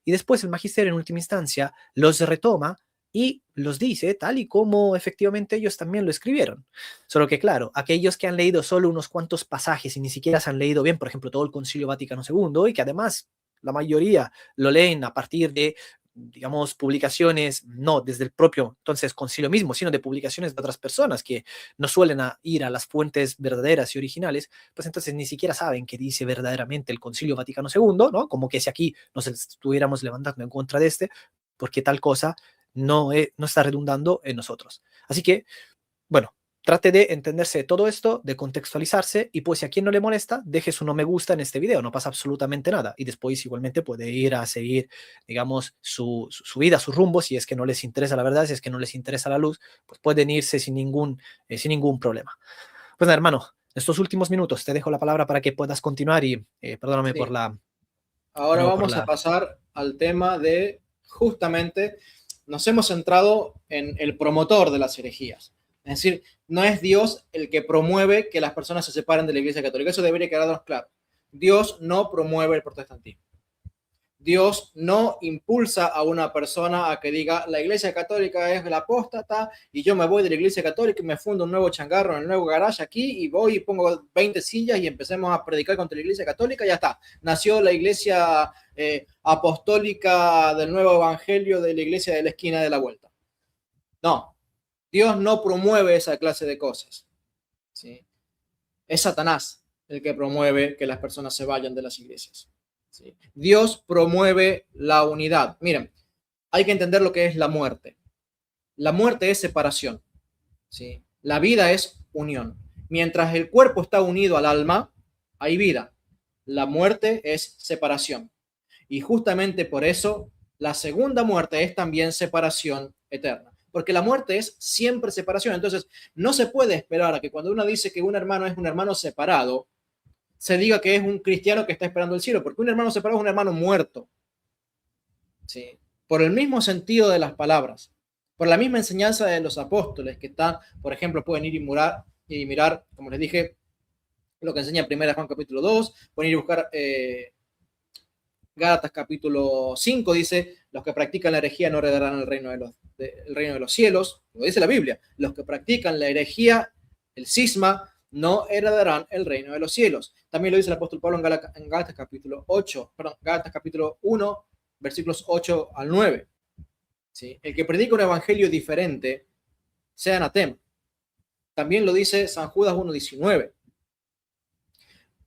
Speaker 1: y después el magisterio en última instancia los retoma y los dice tal y como efectivamente ellos también lo escribieron. Solo que claro, aquellos que han leído solo unos cuantos pasajes y ni siquiera se han leído bien, por ejemplo, todo el Concilio Vaticano II, y que además la mayoría lo leen a partir de, digamos, publicaciones, no desde el propio, entonces, concilio mismo, sino de publicaciones de otras personas que no suelen ir a las fuentes verdaderas y originales, pues entonces ni siquiera saben qué dice verdaderamente el Concilio Vaticano II, ¿no? Como que si aquí nos estuviéramos levantando en contra de este, porque tal cosa no está redundando en nosotros. Así que, bueno, trate de entenderse todo esto, de contextualizarse, y pues si a quien no le molesta, deje su no me gusta en este video, no pasa absolutamente nada, y después igualmente puede ir a seguir, digamos, su vida, su rumbo, si es que no les interesa la verdad, si es que no les interesa la luz, pues pueden irse sin ningún problema. Pues nada, hermano, estos últimos minutos te dejo la palabra para que puedas continuar y perdóname por
Speaker 2: Sí.
Speaker 1: la... De
Speaker 2: Ahora
Speaker 1: nuevo por
Speaker 2: vamos a
Speaker 1: la...
Speaker 2: pasar al tema de, justamente, nos hemos centrado en el promotor de las herejías. Es decir, no es Dios el que promueve que las personas se separen de la Iglesia Católica. Eso debería quedarnos claro. Dios no promueve el protestantismo. Dios no impulsa a una persona a que diga la Iglesia Católica es la apóstata y yo me voy de la Iglesia Católica y me fundo un nuevo changarro en el nuevo garage aquí y voy y pongo 20 sillas y empecemos a predicar contra la Iglesia Católica y ya está. Nació la Iglesia apostólica del nuevo evangelio de la Iglesia de la esquina de la vuelta. No, Dios no promueve esa clase de cosas. ¿Sí? Es Satanás el que promueve que las personas se vayan de las iglesias. ¿Sí? Dios promueve la unidad. Miren, hay que entender lo que es la muerte. La muerte es separación. ¿Sí? La vida es unión. Mientras el cuerpo está unido al alma, hay vida. La muerte es separación. Y justamente por eso la segunda muerte es también separación eterna. Porque la muerte es siempre separación. Entonces, no se puede esperar a que cuando uno dice que un hermano es un hermano separado, se diga que es un cristiano que está esperando el cielo, porque un hermano separado es un hermano muerto. ¿Sí? Por el mismo sentido de las palabras, por la misma enseñanza de los apóstoles que están, por ejemplo, pueden ir y mirar, como les dije, lo que enseña 1 Juan capítulo 2, pueden ir a buscar Gálatas capítulo 5, dice, los que practican la herejía no heredarán el reino de los cielos, lo dice la Biblia, los que practican la herejía, el cisma, no heredarán el reino de los cielos. También lo dice el apóstol Pablo en Gálatas capítulo 8, perdón, Gálatas capítulo 1, versículos 8 al 9. ¿Sí? El que predica un evangelio diferente sea anatema. También lo dice San Judas 1:19.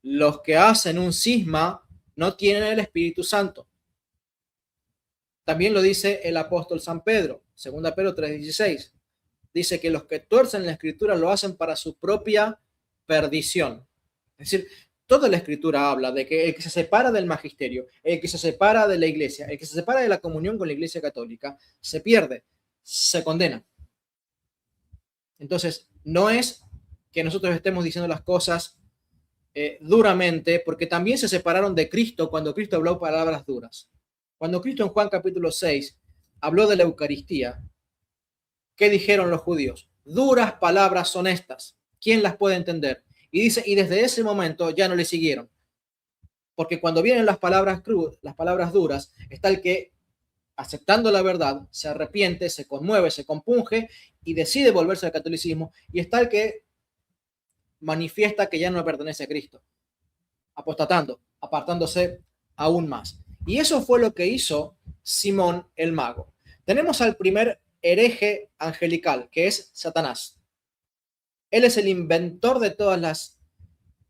Speaker 2: Los que hacen un cisma no tienen el Espíritu Santo. También lo dice el apóstol San Pedro. Segunda Pedro 3:16. Dice que los que tuercen la escritura lo hacen para su propia perdición. Es decir, toda la escritura habla de que el que se separa del magisterio, el que se separa de la iglesia, el que se separa de la comunión con la iglesia católica, se pierde, se condena. Entonces, no es que nosotros estemos diciendo las cosas duramente, porque también se separaron de Cristo cuando Cristo habló palabras duras. Cuando Cristo en Juan capítulo 6 habló de la Eucaristía, ¿qué dijeron los judíos? Duras palabras son estas. ¿Quién las puede entender? Y dice, y desde ese momento ya no le siguieron. Porque cuando vienen las palabras las palabras duras, está el que, aceptando la verdad, se arrepiente, se conmueve, se compunge y decide volverse al catolicismo. Y está el que manifiesta que ya no pertenece a Cristo, apostatando, apartándose aún más. Y eso fue lo que hizo Simón el Mago. Tenemos al primer hereje angelical, que es Satanás. Él es el inventor de todas las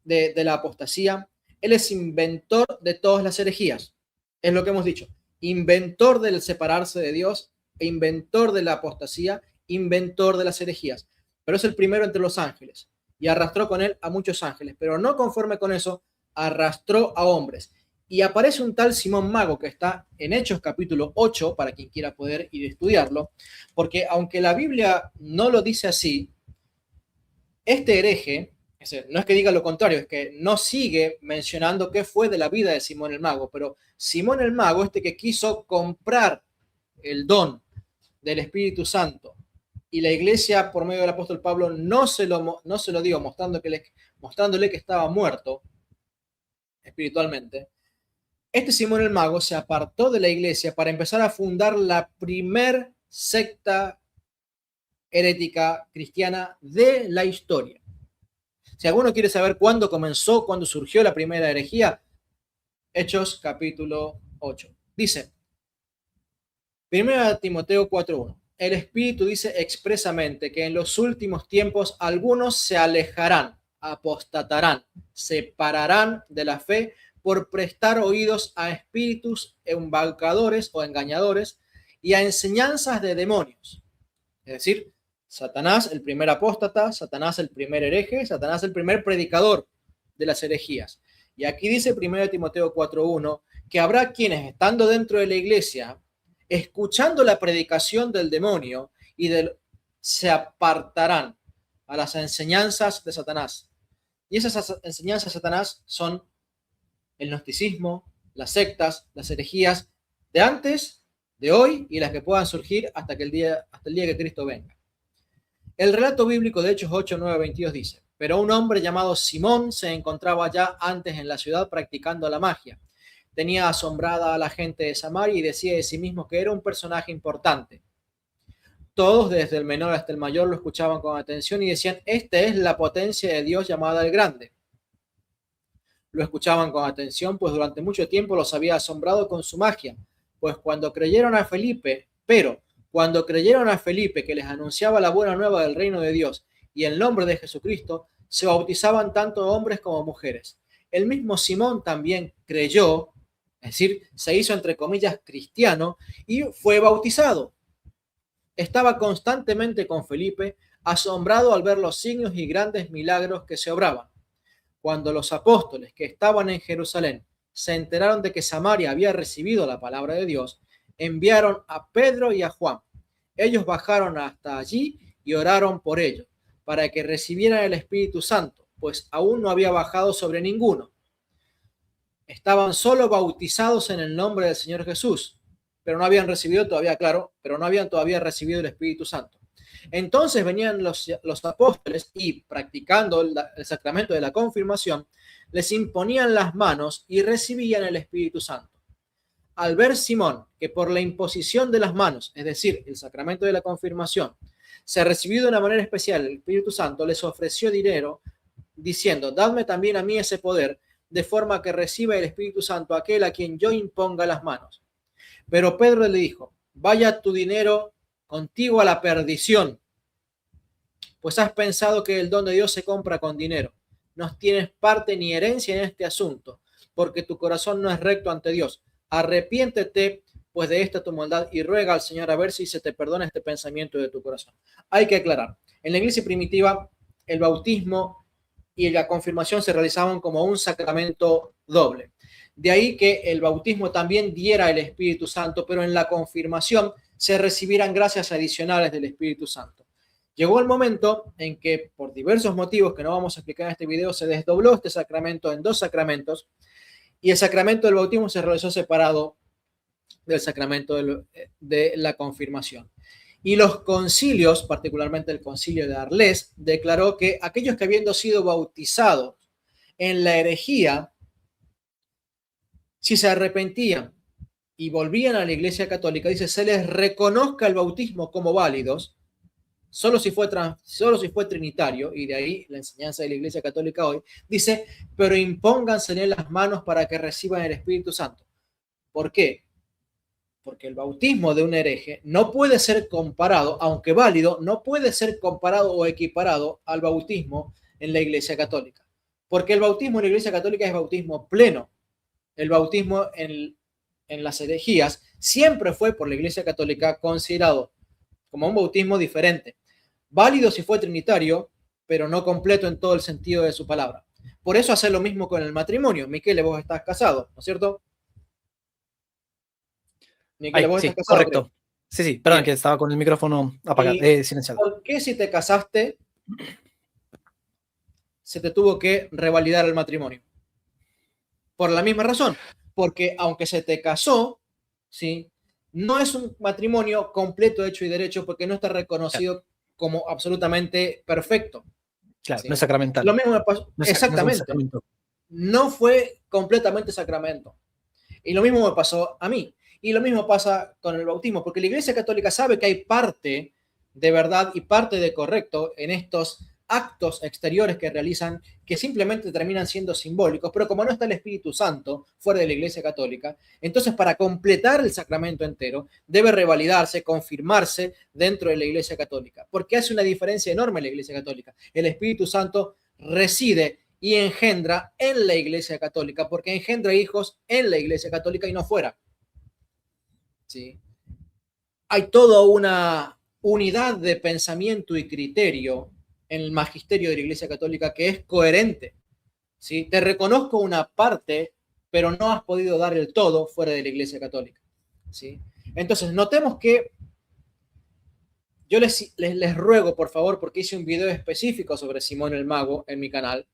Speaker 2: de la apostasía. Él es inventor de todas las herejías. Es lo que hemos dicho. Inventor del separarse de Dios, inventor de la apostasía, inventor de las herejías. Pero es el primero entre los ángeles. Y arrastró con él a muchos ángeles. Pero no conforme con eso, arrastró a hombres. Y aparece un tal Simón Mago que está en Hechos capítulo 8, para quien quiera poder ir a estudiarlo, porque aunque la Biblia no lo dice así, este hereje, no es que diga lo contrario, es que no sigue mencionando qué fue de la vida de Simón el Mago, pero Simón el Mago, este que quiso comprar el don del Espíritu Santo, y la iglesia por medio del apóstol Pablo no se lo dio, mostrándole que estaba muerto espiritualmente. Este Simón el Mago se apartó de la iglesia para empezar a fundar la primer secta herética cristiana de la historia. Si alguno quiere saber cuándo comenzó, cuándo surgió la primera herejía, Hechos capítulo 8. Dice, 1 Timoteo 4:1. El Espíritu dice expresamente que en los últimos tiempos algunos se alejarán, apostatarán, separarán de la fe por prestar oídos a espíritus embaucadores o engañadores y a enseñanzas de demonios. Es decir, Satanás, el primer apóstata, Satanás, el primer hereje, Satanás, el primer predicador de las herejías. Y aquí dice 1 Timoteo 4:1 que habrá quienes, estando dentro de la iglesia, escuchando la predicación del demonio se apartarán a las enseñanzas de Satanás. Y esas enseñanzas de Satanás son el gnosticismo, las sectas, las herejías de antes, de hoy y las que puedan surgir hasta el día que Cristo venga. El relato bíblico de Hechos 8, 9, 22 dice, pero un hombre llamado Simón se encontraba ya antes en la ciudad practicando la magia. Tenía asombrada a la gente de Samaria y decía de sí mismo que era un personaje importante. Todos, desde el menor hasta el mayor, lo escuchaban con atención y decían, esta es la potencia de Dios llamada el Grande. Lo escuchaban con atención, pues durante mucho tiempo los había asombrado con su magia, pues cuando creyeron a Felipe que les anunciaba la buena nueva del reino de Dios y el nombre de Jesucristo, se bautizaban tanto hombres como mujeres. El mismo Simón también creyó, es decir, se hizo entre comillas cristiano y fue bautizado. Estaba constantemente con Felipe, asombrado al ver los signos y grandes milagros que se obraban. Cuando los apóstoles que estaban en Jerusalén se enteraron de que Samaria había recibido la palabra de Dios, enviaron a Pedro y a Juan. Ellos bajaron hasta allí y oraron por ellos, para que recibieran el Espíritu Santo, pues aún no había bajado sobre ninguno. Estaban solo bautizados en el nombre del Señor Jesús, pero no habían recibido todavía, pero no habían todavía recibido el Espíritu Santo. Entonces venían los apóstoles y, practicando el sacramento de la confirmación, les imponían las manos y recibían el Espíritu Santo. Al ver Simón que por la imposición de las manos, es decir, el sacramento de la confirmación, se recibió de una manera especial el Espíritu Santo, les ofreció dinero, diciendo, dadme también a mí ese poder, de forma que reciba el Espíritu Santo aquel a quien yo imponga las manos. Pero Pedro le dijo, vaya tu dinero contigo a la perdición, pues has pensado que el don de Dios se compra con dinero. No tienes parte ni herencia en este asunto, porque tu corazón no es recto ante Dios. Arrepiéntete, pues de esta tu maldad y ruega al Señor a ver si se te perdona este pensamiento de tu corazón. Hay que aclarar, en la iglesia primitiva el bautismo y la confirmación se realizaban como un sacramento doble. De ahí que el bautismo también diera el Espíritu Santo, pero en la confirmación se recibieran gracias adicionales del Espíritu Santo. Llegó el momento en que, por diversos motivos que no vamos a explicar en este video, se desdobló este sacramento en dos sacramentos y el sacramento del bautismo se realizó separado del sacramento de la confirmación. Y los concilios, particularmente el concilio de Arles, declaró que aquellos que habiendo sido bautizados en la herejía, si se arrepentían y volvían a la Iglesia Católica, dice, se les reconozca el bautismo como válidos, solo si fue trinitario, y de ahí la enseñanza de la Iglesia Católica hoy, dice, pero impónganse las manos para que reciban el Espíritu Santo. ¿Por qué? Porque el bautismo de un hereje no puede ser comparado, aunque válido, no puede ser comparado o equiparado al bautismo en la Iglesia Católica. Porque el bautismo en la Iglesia Católica es bautismo pleno. El bautismo en las herejías siempre fue por la Iglesia Católica considerado como un bautismo diferente. Válido si fue trinitario, pero no completo en todo el sentido de su palabra. Por eso hace lo mismo con el matrimonio. Miquel, vos estás casado, ¿no es cierto?
Speaker 1: Miquel, vos estás casado, correcto. Creo. Sí, perdón, que estaba con el micrófono apagado, silenciado.
Speaker 2: ¿Por qué si te casaste se te tuvo que revalidar el matrimonio? Por la misma razón, porque aunque se te casó, ¿sí?, no es un matrimonio completo, hecho y derecho, porque no está reconocido como absolutamente perfecto.
Speaker 1: Claro, ¿sí? No es sacramental.
Speaker 2: Lo mismo me pasó, no es, exactamente. No fue completamente sacramento. Y lo mismo me pasó a mí. Y lo mismo pasa con el bautismo, porque la Iglesia Católica sabe que hay parte de verdad y parte de correcto en estos actos exteriores que realizan que simplemente terminan siendo simbólicos, pero como no está el Espíritu Santo fuera de la Iglesia Católica, entonces para completar el sacramento entero debe revalidarse, confirmarse dentro de la Iglesia Católica, porque hace una diferencia enorme en la Iglesia Católica. El Espíritu Santo reside y engendra en la Iglesia Católica, porque engendra hijos en la Iglesia Católica y no fuera. ¿Sí? Hay toda una unidad de pensamiento y criterio en el magisterio de la Iglesia Católica que es coherente. ¿Sí? Te reconozco una parte, pero no has podido dar el todo fuera de la Iglesia Católica. ¿Sí? Entonces, notemos que yo les ruego, por favor, porque hice un video específico sobre Simón el Mago en mi canal,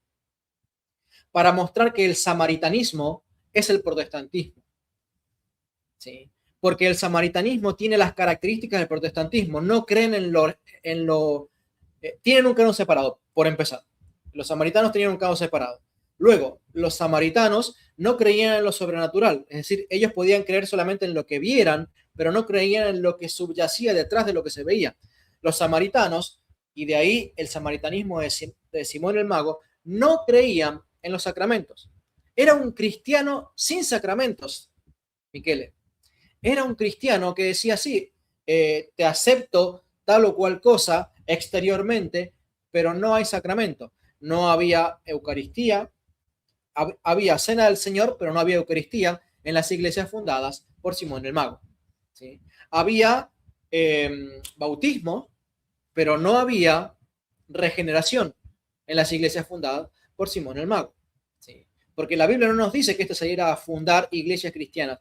Speaker 2: para mostrar que el samaritanismo es el protestantismo. ¿Sí? Porque el samaritanismo tiene las características del protestantismo. No creen tienen un canon separado, por empezar. Los samaritanos tenían un canon separado. Luego, los samaritanos no creían en lo sobrenatural. Es decir, ellos podían creer solamente en lo que vieran, pero no creían en lo que subyacía detrás de lo que se veía. Los samaritanos, y de ahí el samaritanismo de Simón el Mago, no creían en los sacramentos. Era un cristiano sin sacramentos, Michele. Era un cristiano que decía, sí, te acepto tal o cual cosa exteriormente, pero no hay sacramento. No había Eucaristía, había cena del Señor, pero no había Eucaristía en las iglesias fundadas por Simón el Mago. ¿Sí? Había bautismo, pero no había regeneración en las iglesias fundadas por Simón el Mago. ¿Sí? Porque la Biblia no nos dice que esto se iba a fundar iglesias cristianas,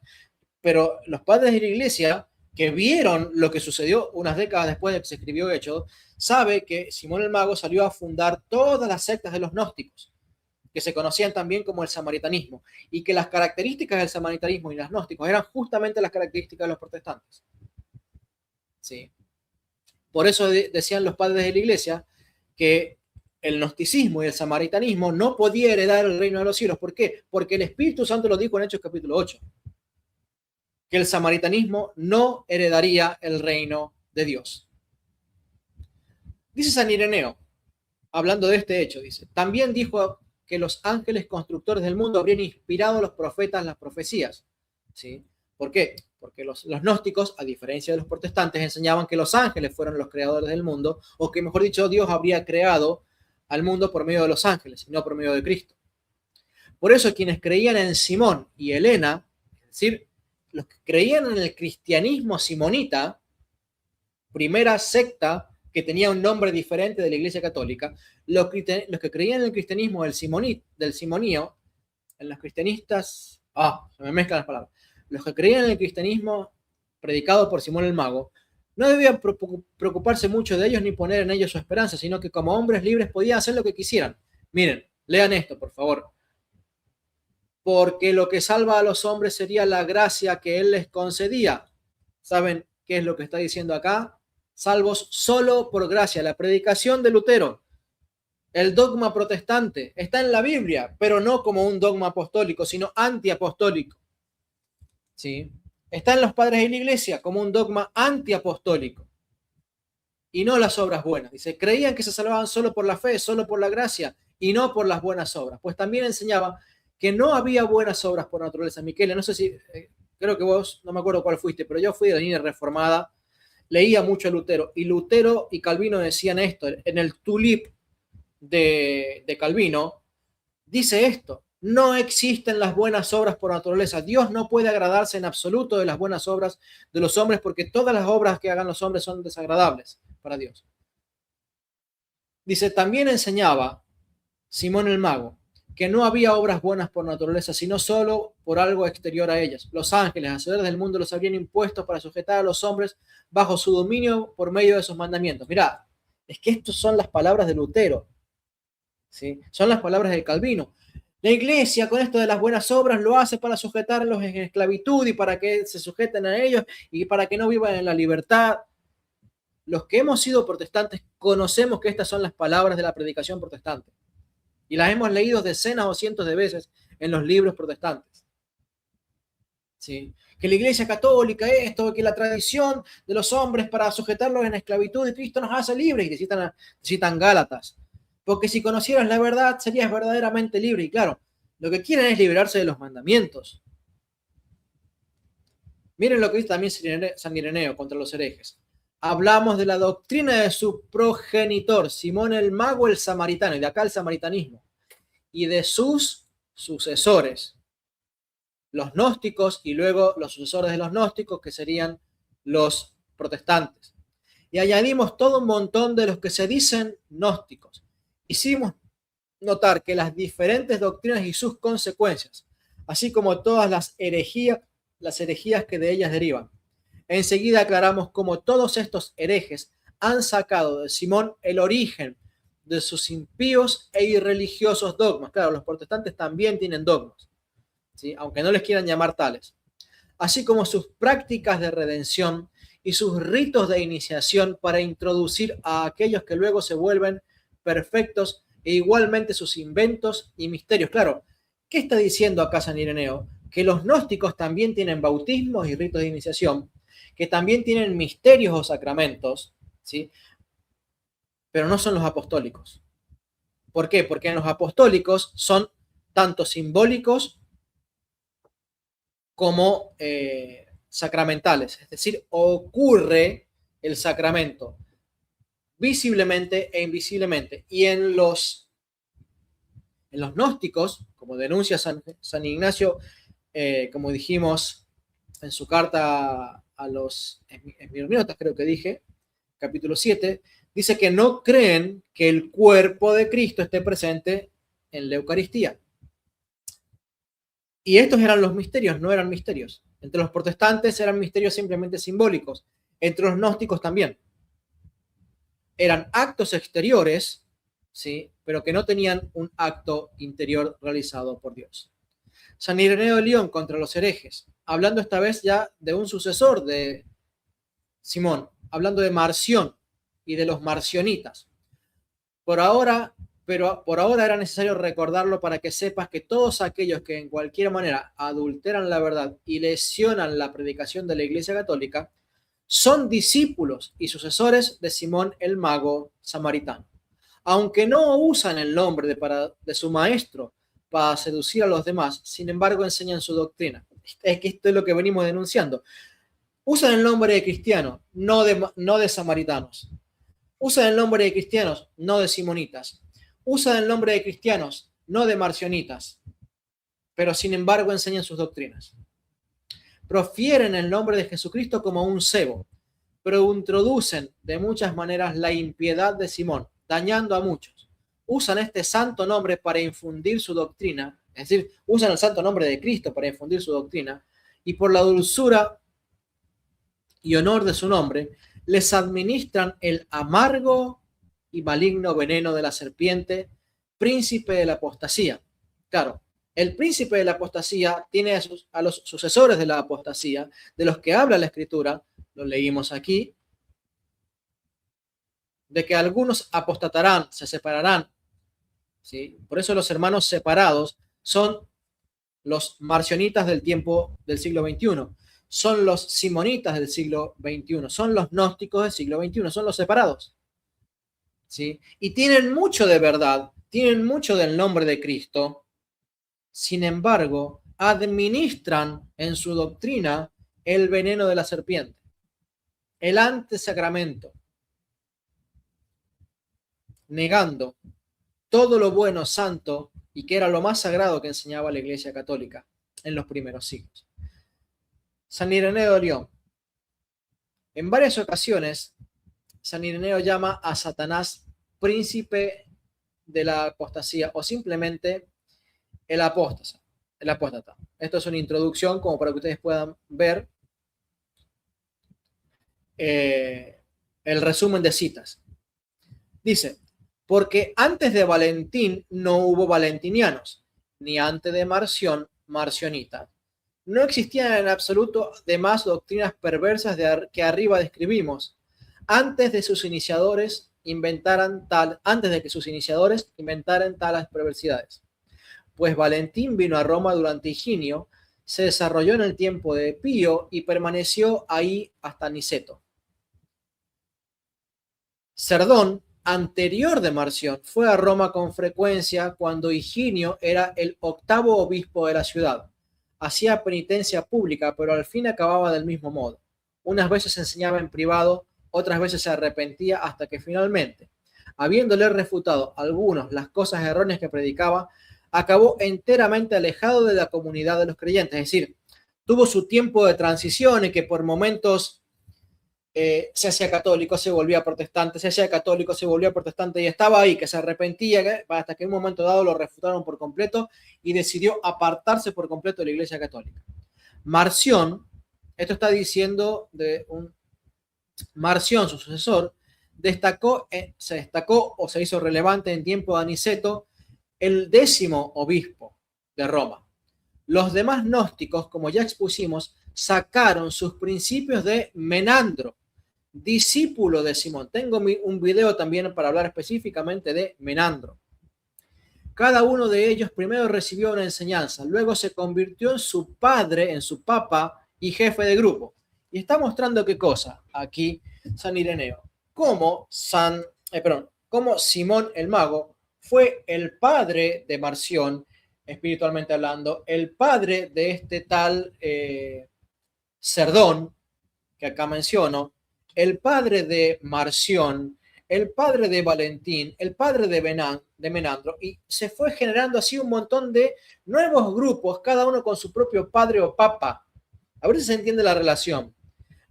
Speaker 2: pero los padres de la iglesia que vieron lo que sucedió unas décadas después de que se escribió Hechos, sabe que Simón el Mago salió a fundar todas las sectas de los gnósticos, que se conocían también como el samaritanismo, y que las características del samaritanismo y los gnósticos eran justamente las características de los protestantes. ¿Sí? Por eso decían los padres de la iglesia que el gnosticismo y el samaritanismo no podía heredar el reino de los cielos. ¿Por qué? Porque el Espíritu Santo lo dijo en Hechos capítulo 8. Que el samaritanismo no heredaría el reino de Dios. Dice San Ireneo, hablando de este hecho, dice, también dijo que los ángeles constructores del mundo habrían inspirado a los profetas las profecías. ¿Sí? ¿Por qué? Porque los gnósticos, a diferencia de los protestantes, enseñaban que los ángeles fueron los creadores del mundo, o que, mejor dicho, Dios habría creado al mundo por medio de los ángeles, y no por medio de Cristo. Por eso quienes creían en Simón y Helena, es decir, los que creían en el cristianismo simonita, primera secta que tenía un nombre diferente de la Iglesia Católica, los que creían en el cristianismo del simonío, en los cristianistas, se me mezclan las palabras, los que creían en el cristianismo predicado por Simón el Mago, no debían preocuparse mucho de ellos ni poner en ellos su esperanza, sino que como hombres libres podían hacer lo que quisieran. Miren, lean esto, por favor. Porque lo que salva a los hombres sería la gracia que él les concedía. ¿Saben qué es lo que está diciendo acá? Salvos solo por gracia. La predicación de Lutero, el dogma protestante, está en la Biblia, pero no como un dogma apostólico, sino antiapostólico. ¿Sí? Está en los padres de la iglesia como un dogma antiapostólico y no las obras buenas. Dice, creían que se salvaban solo por la fe, solo por la gracia y no por las buenas obras. Pues también enseñaba que no había buenas obras por naturaleza. Miquel, no sé si, creo que vos, no me acuerdo cuál fuiste, pero yo fui de línea reformada, leía mucho a Lutero, y Lutero y Calvino decían esto, en el tulip de Calvino, dice esto, no existen las buenas obras por naturaleza. Dios no puede agradarse en absoluto de las buenas obras de los hombres porque todas las obras que hagan los hombres son desagradables para Dios. Dice, también enseñaba Simón el Mago que no había obras buenas por naturaleza, sino solo por algo exterior a ellas. Los ángeles, hacedores del mundo, los habrían impuesto para sujetar a los hombres bajo su dominio por medio de sus mandamientos. Mirad, es que estas son las palabras de Lutero, ¿sí? Son las palabras de Calvino. La iglesia con esto de las buenas obras lo hace para sujetarlos en esclavitud y para que se sujeten a ellos y para que no vivan en la libertad. Los que hemos sido protestantes conocemos que estas son las palabras de la predicación protestante y las hemos leído decenas o cientos de veces en los libros protestantes. ¿Sí? Que la iglesia católica esto, que la tradición de los hombres para sujetarlos en esclavitud y Cristo nos hace libres, y citan Gálatas. Porque si conocieras la verdad, serías verdaderamente libre. Y claro, lo que quieren es liberarse de los mandamientos. Miren lo que dice también San Ireneo contra los herejes. Hablamos de la doctrina de su progenitor, Simón el Mago el Samaritano, y de acá el samaritanismo, y de sus sucesores, los gnósticos, y luego los sucesores de los gnósticos, que serían los protestantes. Y añadimos todo un montón de los que se dicen gnósticos. Hicimos notar que las diferentes doctrinas y sus consecuencias, así como todas las herejías que de ellas derivan. Enseguida aclaramos cómo todos estos herejes han sacado de Simón el origen de sus impíos e irreligiosos dogmas. Claro, los protestantes también tienen dogmas, ¿sí? Aunque no les quieran llamar tales. Así como sus prácticas de redención y sus ritos de iniciación para introducir a aquellos que luego se vuelven perfectos, e igualmente sus inventos y misterios. Claro, ¿qué está diciendo acá San Ireneo? Que los gnósticos también tienen bautismos y ritos de iniciación, que también tienen misterios o sacramentos, ¿sí? Pero no son los apostólicos. ¿Por qué? Porque en los apostólicos son tanto simbólicos como sacramentales, es decir, ocurre el sacramento visiblemente e invisiblemente. Y en los gnósticos, como denuncia San Ignacio, como dijimos en su carta a los esmirniotas, creo que dije, capítulo 7, dice que no creen que el cuerpo de Cristo esté presente en la Eucaristía. Y estos eran los misterios, no eran misterios. Entre los protestantes eran misterios simplemente simbólicos. Entre los gnósticos también. Eran actos exteriores, ¿sí? Pero que no tenían un acto interior realizado por Dios. San Ireneo de León contra los herejes, hablando esta vez ya de un sucesor de Simón, hablando de Marción y de los marcionitas. Por ahora era necesario recordarlo para que sepas que todos aquellos que en cualquier manera adulteran la verdad y lesionan la predicación de la Iglesia Católica son discípulos y sucesores de Simón el Mago Samaritano. Aunque no usan el nombre de su maestro para seducir a los demás, sin embargo enseñan su doctrina. Es que esto es lo que venimos denunciando. Usan el nombre de cristianos, no de samaritanos. Usan el nombre de cristianos, no de simonitas. Usan el nombre de cristianos, no de marcionitas. Pero sin embargo enseñan sus doctrinas. profieren el nombre de Jesucristo como un cebo, pero introducen de muchas maneras la impiedad de Simón, dañando a muchos. Usan este santo nombre para infundir su doctrina, es decir, usan el santo nombre de Cristo para infundir su doctrina, y por la dulzura y honor de su nombre, les administran el amargo y maligno veneno de la serpiente, príncipe de la apostasía. Claro, el príncipe de la apostasía tiene a los sucesores de la apostasía, de los que habla la Escritura, lo leímos aquí, de que algunos apostatarán, se separarán, ¿sí? Por eso los hermanos separados son los marcionitas del tiempo del siglo XXI, son los simonitas del siglo XXI, son los gnósticos del siglo XXI, son los separados, ¿sí? Y tienen mucho de verdad, tienen mucho del nombre de Cristo, sin embargo, administran en su doctrina el veneno de la serpiente, el antesacramento, negando todo lo bueno, santo, y que era lo más sagrado que enseñaba la Iglesia Católica en los primeros siglos. San Ireneo de León. En varias ocasiones, San Ireneo llama a Satanás príncipe de la apostasía o simplemente el apóstata. Esto es una introducción como para que ustedes puedan ver el resumen de citas. Dice, porque antes de Valentín no hubo valentinianos, ni antes de Marción, marcionita. No existían en absoluto demás doctrinas perversas que arriba describimos, antes de que sus iniciadores inventaran tales perversidades. Pues Valentín vino a Roma durante Higinio, se desarrolló en el tiempo de Pío y permaneció ahí hasta Niceto. Cerdón, anterior de Marción, fue a Roma con frecuencia cuando Higinio era el 8º obispo de la ciudad. Hacía penitencia pública, pero al fin acababa del mismo modo. Unas veces enseñaba en privado, otras veces se arrepentía hasta que finalmente, habiéndole refutado algunos las cosas erróneas que predicaba, acabó enteramente alejado de la comunidad de los creyentes. Es decir, tuvo su tiempo de transición en que por momentos se hacía católico, se volvía protestante, se hacía católico, se volvía protestante y estaba ahí, que se arrepentía, hasta que en un momento dado lo refutaron por completo y decidió apartarse por completo de la Iglesia Católica. Marción, esto está diciendo de un Marción, su sucesor, se destacó o se hizo relevante en tiempo de Aniceto, el 10º obispo de Roma. Los demás gnósticos, como ya expusimos, sacaron sus principios de Menandro, discípulo de Simón. Tengo un video también para hablar específicamente de Menandro. Cada uno de ellos primero recibió una enseñanza, luego se convirtió en su padre, en su papa y jefe de grupo. Y está mostrando qué cosa aquí San Ireneo. Cómo Simón el Mago fue el padre de Marción, espiritualmente hablando, el padre de este tal Cerdón, que acá menciono, el padre de Marción, el padre de Valentín, el padre de Menandro, y se fue generando así un montón de nuevos grupos, cada uno con su propio padre o papa. A ver si se entiende la relación.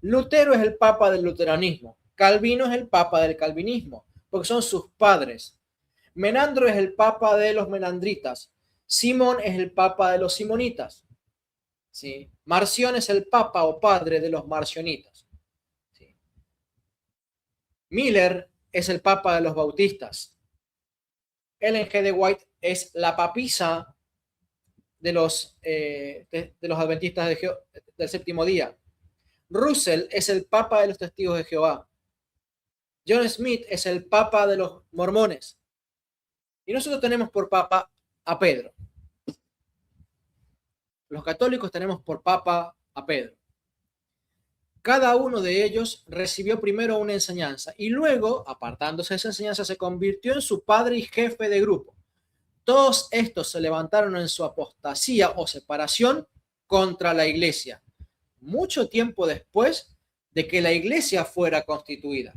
Speaker 2: Lutero es el papa del luteranismo, Calvino es el papa del calvinismo, porque son sus padres. Menandro es el papa de los menandritas, Simón es el papa de los simonitas, ¿sí? Marción es el papa o padre de los marcionitas. ¿Sí? Miller es el papa de los bautistas. Ellen G. de White es la papisa de los adventistas del séptimo día. Russell es el papa de los testigos de Jehová. John Smith es el papa de los mormones. Y nosotros tenemos por papa a Pedro. Los católicos tenemos por papa a Pedro. Cada uno de ellos recibió primero una enseñanza y luego, apartándose de esa enseñanza, se convirtió en su padre y jefe de grupo. Todos estos se levantaron en su apostasía o separación contra la iglesia, mucho tiempo después de que la iglesia fuera constituida.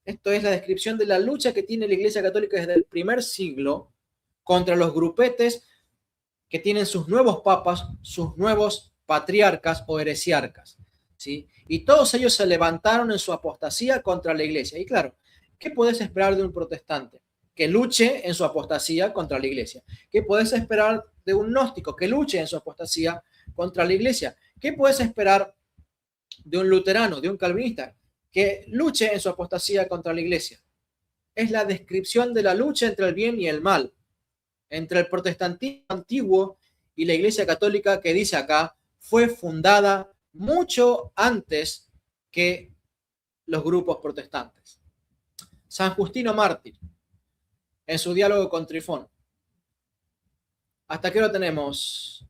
Speaker 2: Esto es la descripción de la lucha que tiene la Iglesia Católica desde el primer siglo contra los grupetes que tienen sus nuevos papas, sus nuevos patriarcas o heresiarcas, ¿sí? Y todos ellos se levantaron en su apostasía contra la iglesia. Y claro, ¿qué puedes esperar de un protestante? Que luche en su apostasía contra la iglesia. ¿Qué puedes esperar de un gnóstico? Que luche en su apostasía contra la iglesia. ¿Qué puedes esperar de un luterano, de un calvinista? Que luche en su apostasía contra la iglesia. Es la descripción de la lucha entre el bien y el mal, entre el protestantismo antiguo y la iglesia católica, que dice acá, fue fundada mucho antes que los grupos protestantes. San Justino Mártir, en su diálogo con Trifón. ¿Hasta qué hora tenemos?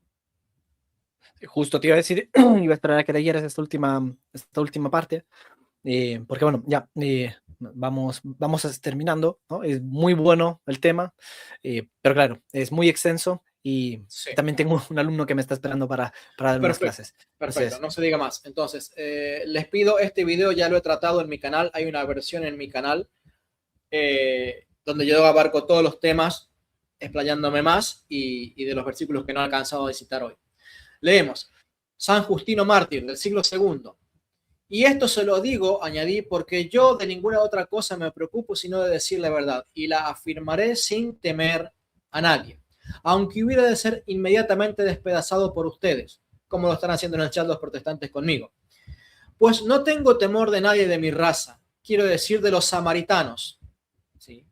Speaker 1: Justo te iba a decir, iba a esperar a que leyeras esta última parte, porque bueno, ya vamos terminando, ¿no? Es muy bueno el tema, pero claro, es muy extenso y
Speaker 2: Sí.
Speaker 1: también tengo un alumno que me está esperando para dar unas
Speaker 2: Perfecto,
Speaker 1: clases.
Speaker 2: perfecto,
Speaker 1: Entonces,
Speaker 2: no se diga más. Entonces, les pido, este video ya lo he tratado en mi canal, hay una versión en mi canal donde yo abarco todos los temas, explayándome más y de los versículos que no he alcanzado a citar hoy. Leemos, San Justino Mártir, del siglo II. Y esto se lo digo, añadí, porque yo de ninguna otra cosa me preocupo sino de decir la verdad, y la afirmaré sin temer a nadie, aunque hubiera de ser inmediatamente despedazado por ustedes, como lo están haciendo en el chat los protestantes conmigo. Pues no tengo temor de nadie de mi raza, quiero decir de los samaritanos, ¿sí?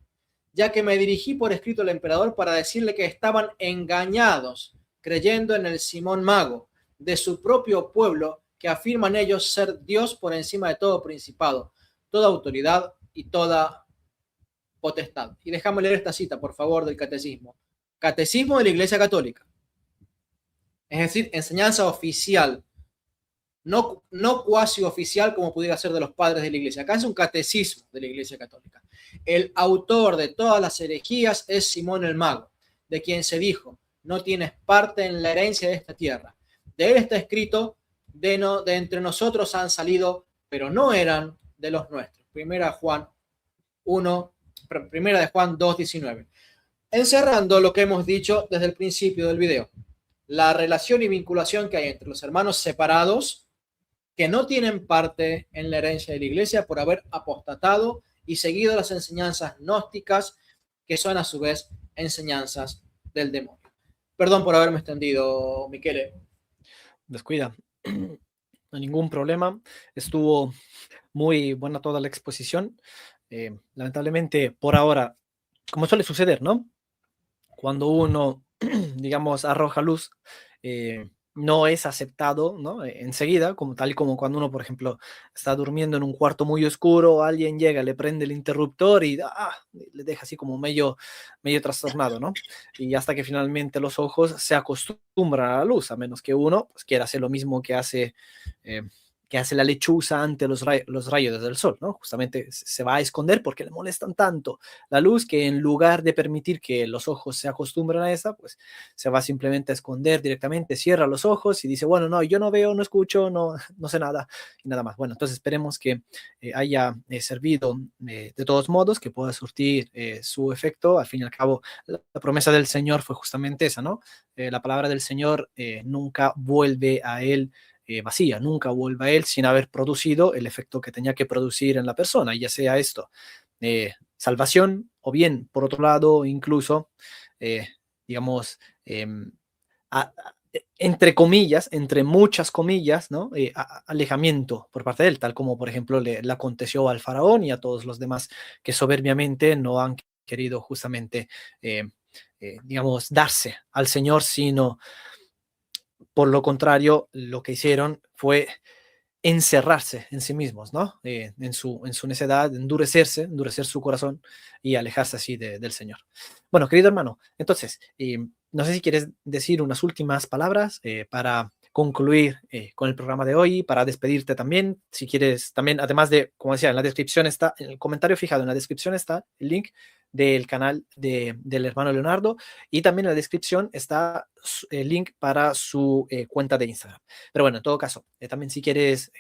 Speaker 2: Ya que me dirigí por escrito al emperador para decirle que estaban engañados, creyendo en el Simón Mago, de su propio pueblo, que afirman ellos ser Dios por encima de todo principado, toda autoridad y toda potestad. Y déjame leer esta cita, por favor, del catecismo. Catecismo de la Iglesia Católica. Es decir, enseñanza oficial, no cuasi oficial como pudiera ser de los padres de la Iglesia. Acá es un catecismo de la Iglesia Católica. El autor de todas las herejías es Simón el Mago, de quien se dijo, no tienes parte en la herencia de esta tierra. De él está escrito, de entre nosotros han salido, pero no eran de los nuestros. Primera de Juan 2:19. Encerrando lo que hemos dicho desde el principio del video, la relación y vinculación que hay entre los hermanos separados que no tienen parte en la herencia de la iglesia por haber apostatado y seguido las enseñanzas gnósticas, que son a su vez enseñanzas del demonio. Perdón por haberme extendido, Michele.
Speaker 1: descuida, no hay ningún problema. Estuvo muy buena toda la exposición. Lamentablemente, por ahora, como suele suceder, ¿no? Cuando uno, digamos, arroja luz, no es aceptado, ¿no? Enseguida, como tal como cuando uno, por ejemplo, está durmiendo en un cuarto muy oscuro, alguien llega, le prende el interruptor y le deja así como medio trastornado, ¿no? Y hasta que finalmente los ojos se acostumbran a la luz, a menos que uno pues, quiera hacer lo mismo que hace la lechuza ante los rayos del sol, ¿no? Justamente se va a esconder porque le molestan tanto la luz que en lugar de permitir que los ojos se acostumbren a esa, pues se va simplemente a esconder directamente, cierra los ojos y dice, bueno, no, yo no veo, no escucho, no sé nada y nada más. Bueno, entonces esperemos que haya servido de todos modos, que pueda surtir su efecto. Al fin y al cabo, la promesa del Señor fue justamente esa, ¿no? La palabra del Señor nunca vuelve a Él vacía, nunca vuelva a Él sin haber producido el efecto que tenía que producir en la persona, y ya sea esto, salvación, o bien, por otro lado, incluso, digamos, entre comillas, entre muchas comillas, ¿no? Alejamiento por parte de él, tal como, por ejemplo, le aconteció al faraón y a todos los demás que soberbiamente no han querido justamente, digamos, darse al Señor, sino por lo contrario, lo que hicieron fue encerrarse en sí mismos, ¿no? En su necedad, endurecer su corazón y alejarse así del Señor. Bueno, querido hermano, entonces, no sé si quieres decir unas últimas palabras para concluir con el programa de hoy, para despedirte también, si quieres también, además de, como decía, en la descripción está, en el comentario fijado en la descripción está el link del canal del hermano Leonardo, y también en la descripción está el link para su cuenta de Instagram. Pero bueno, en todo caso, también si quieres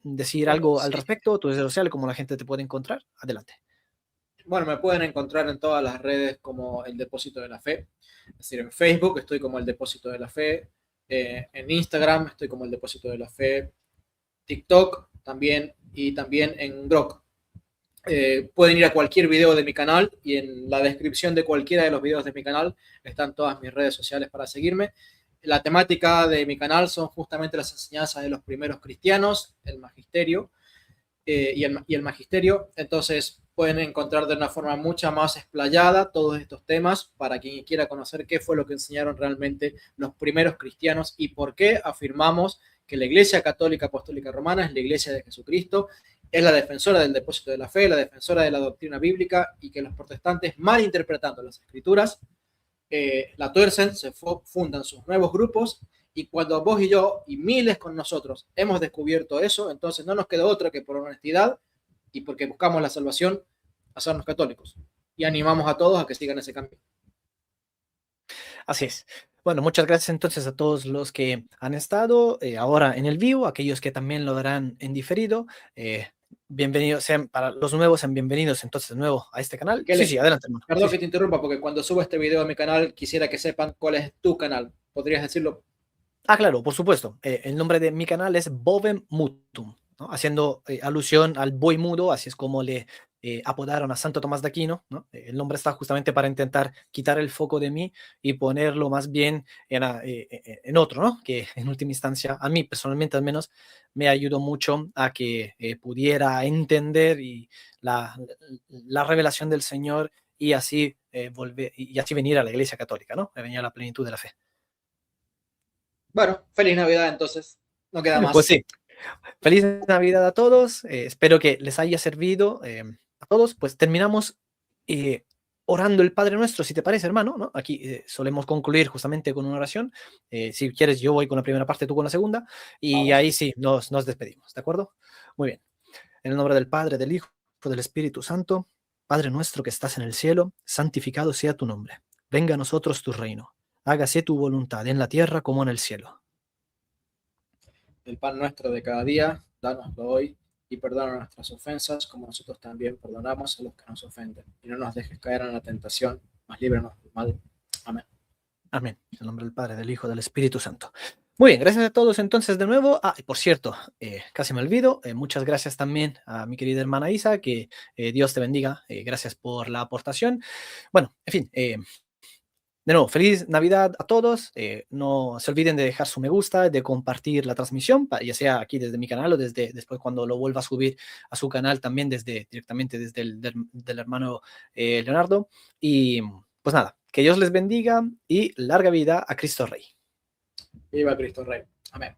Speaker 1: decir
Speaker 2: Bueno,
Speaker 1: algo al
Speaker 2: sí.
Speaker 1: respecto, tus redes sociales, cómo la gente te puede encontrar, adelante.
Speaker 2: Bueno, me pueden encontrar en todas las redes como El Depósito de la Fe. Es decir, en Facebook estoy como El Depósito de la Fe. En Instagram estoy como El Depósito de la Fe, TikTok también, y también en Grok. Pueden ir a cualquier video de mi canal y en la descripción de cualquiera de los videos de mi canal están todas mis redes sociales para seguirme. La temática de mi canal son justamente las enseñanzas de los primeros cristianos, el magisterio y el magisterio. Entonces pueden encontrar de una forma mucha más explayada todos estos temas para quien quiera conocer qué fue lo que enseñaron realmente los primeros cristianos y por qué afirmamos que la Iglesia Católica Apostólica Romana es la Iglesia de Jesucristo, es la defensora del depósito de la fe, la defensora de la doctrina bíblica, y que los protestantes, mal interpretando las escrituras, la tuercen, se fundan sus nuevos grupos, y cuando vos y yo y miles con nosotros hemos descubierto eso, entonces no nos queda otra que por honestidad y porque buscamos la salvación, hacernos católicos. Y animamos a todos a que sigan ese cambio.
Speaker 1: Así es. Bueno, muchas gracias entonces a todos los que han estado ahora en el vivo, aquellos que también lo darán en diferido. Bienvenidos sean, para los nuevos, sean bienvenidos entonces de nuevo a este canal. Sí, sí, adelante, hermano.
Speaker 2: Perdón
Speaker 1: Sí,
Speaker 2: que
Speaker 1: sí.
Speaker 2: te interrumpa, porque cuando subo este video a mi canal quisiera que sepan cuál es tu canal. ¿Podrías decirlo?
Speaker 1: Ah, claro, por supuesto. El nombre de mi canal es Bovem Mutum, ¿no? Haciendo alusión al buey mudo, así es como le apodaron a Santo Tomás de Aquino, ¿no? El nombre está justamente para intentar quitar el foco de mí y ponerlo más bien en otro, ¿no? Que en última instancia, a mí personalmente al menos, me ayudó mucho a que pudiera entender la revelación del Señor y así volver y así venir a la Iglesia Católica, ¿no? Venir a la plenitud de la fe.
Speaker 2: Bueno, feliz Navidad entonces. No queda
Speaker 1: Pues
Speaker 2: más.
Speaker 1: sí. Feliz Navidad a todos. Espero que les haya servido a todos. Pues terminamos eh, orando el Padre Nuestro, si te parece, hermano, ¿no? Aquí solemos concluir justamente con una oración. Si quieres, yo voy con la primera parte, tú con la segunda. Y
Speaker 2: Vamos.
Speaker 1: ahí sí, nos despedimos, ¿de acuerdo? Muy bien. En el nombre del Padre, del Hijo, del Espíritu Santo. Padre nuestro que estás en el cielo, santificado sea tu nombre. Venga a nosotros tu reino. Hágase tu voluntad en la tierra como en el cielo.
Speaker 2: El pan nuestro de cada día, dánoslo hoy, y perdona nuestras ofensas, como nosotros también perdonamos a los que nos ofenden. Y no nos dejes caer en la tentación, mas líbranos del mal. Amén.
Speaker 1: Amén. En el nombre del Padre, del Hijo, del Espíritu Santo. Muy bien, gracias a todos entonces de nuevo. Ah, y por cierto, casi me olvido, muchas gracias también a mi querida hermana Isa, que Dios te bendiga, gracias por la aportación. Bueno, en fin, de nuevo, feliz Navidad a todos. No se olviden de dejar su me gusta, de compartir la transmisión, ya sea aquí desde mi canal o desde después cuando lo vuelva a subir a su canal también directamente desde del hermano Leonardo. Y pues nada, que Dios les bendiga y larga vida a Cristo Rey.
Speaker 2: Viva Cristo Rey. Amén.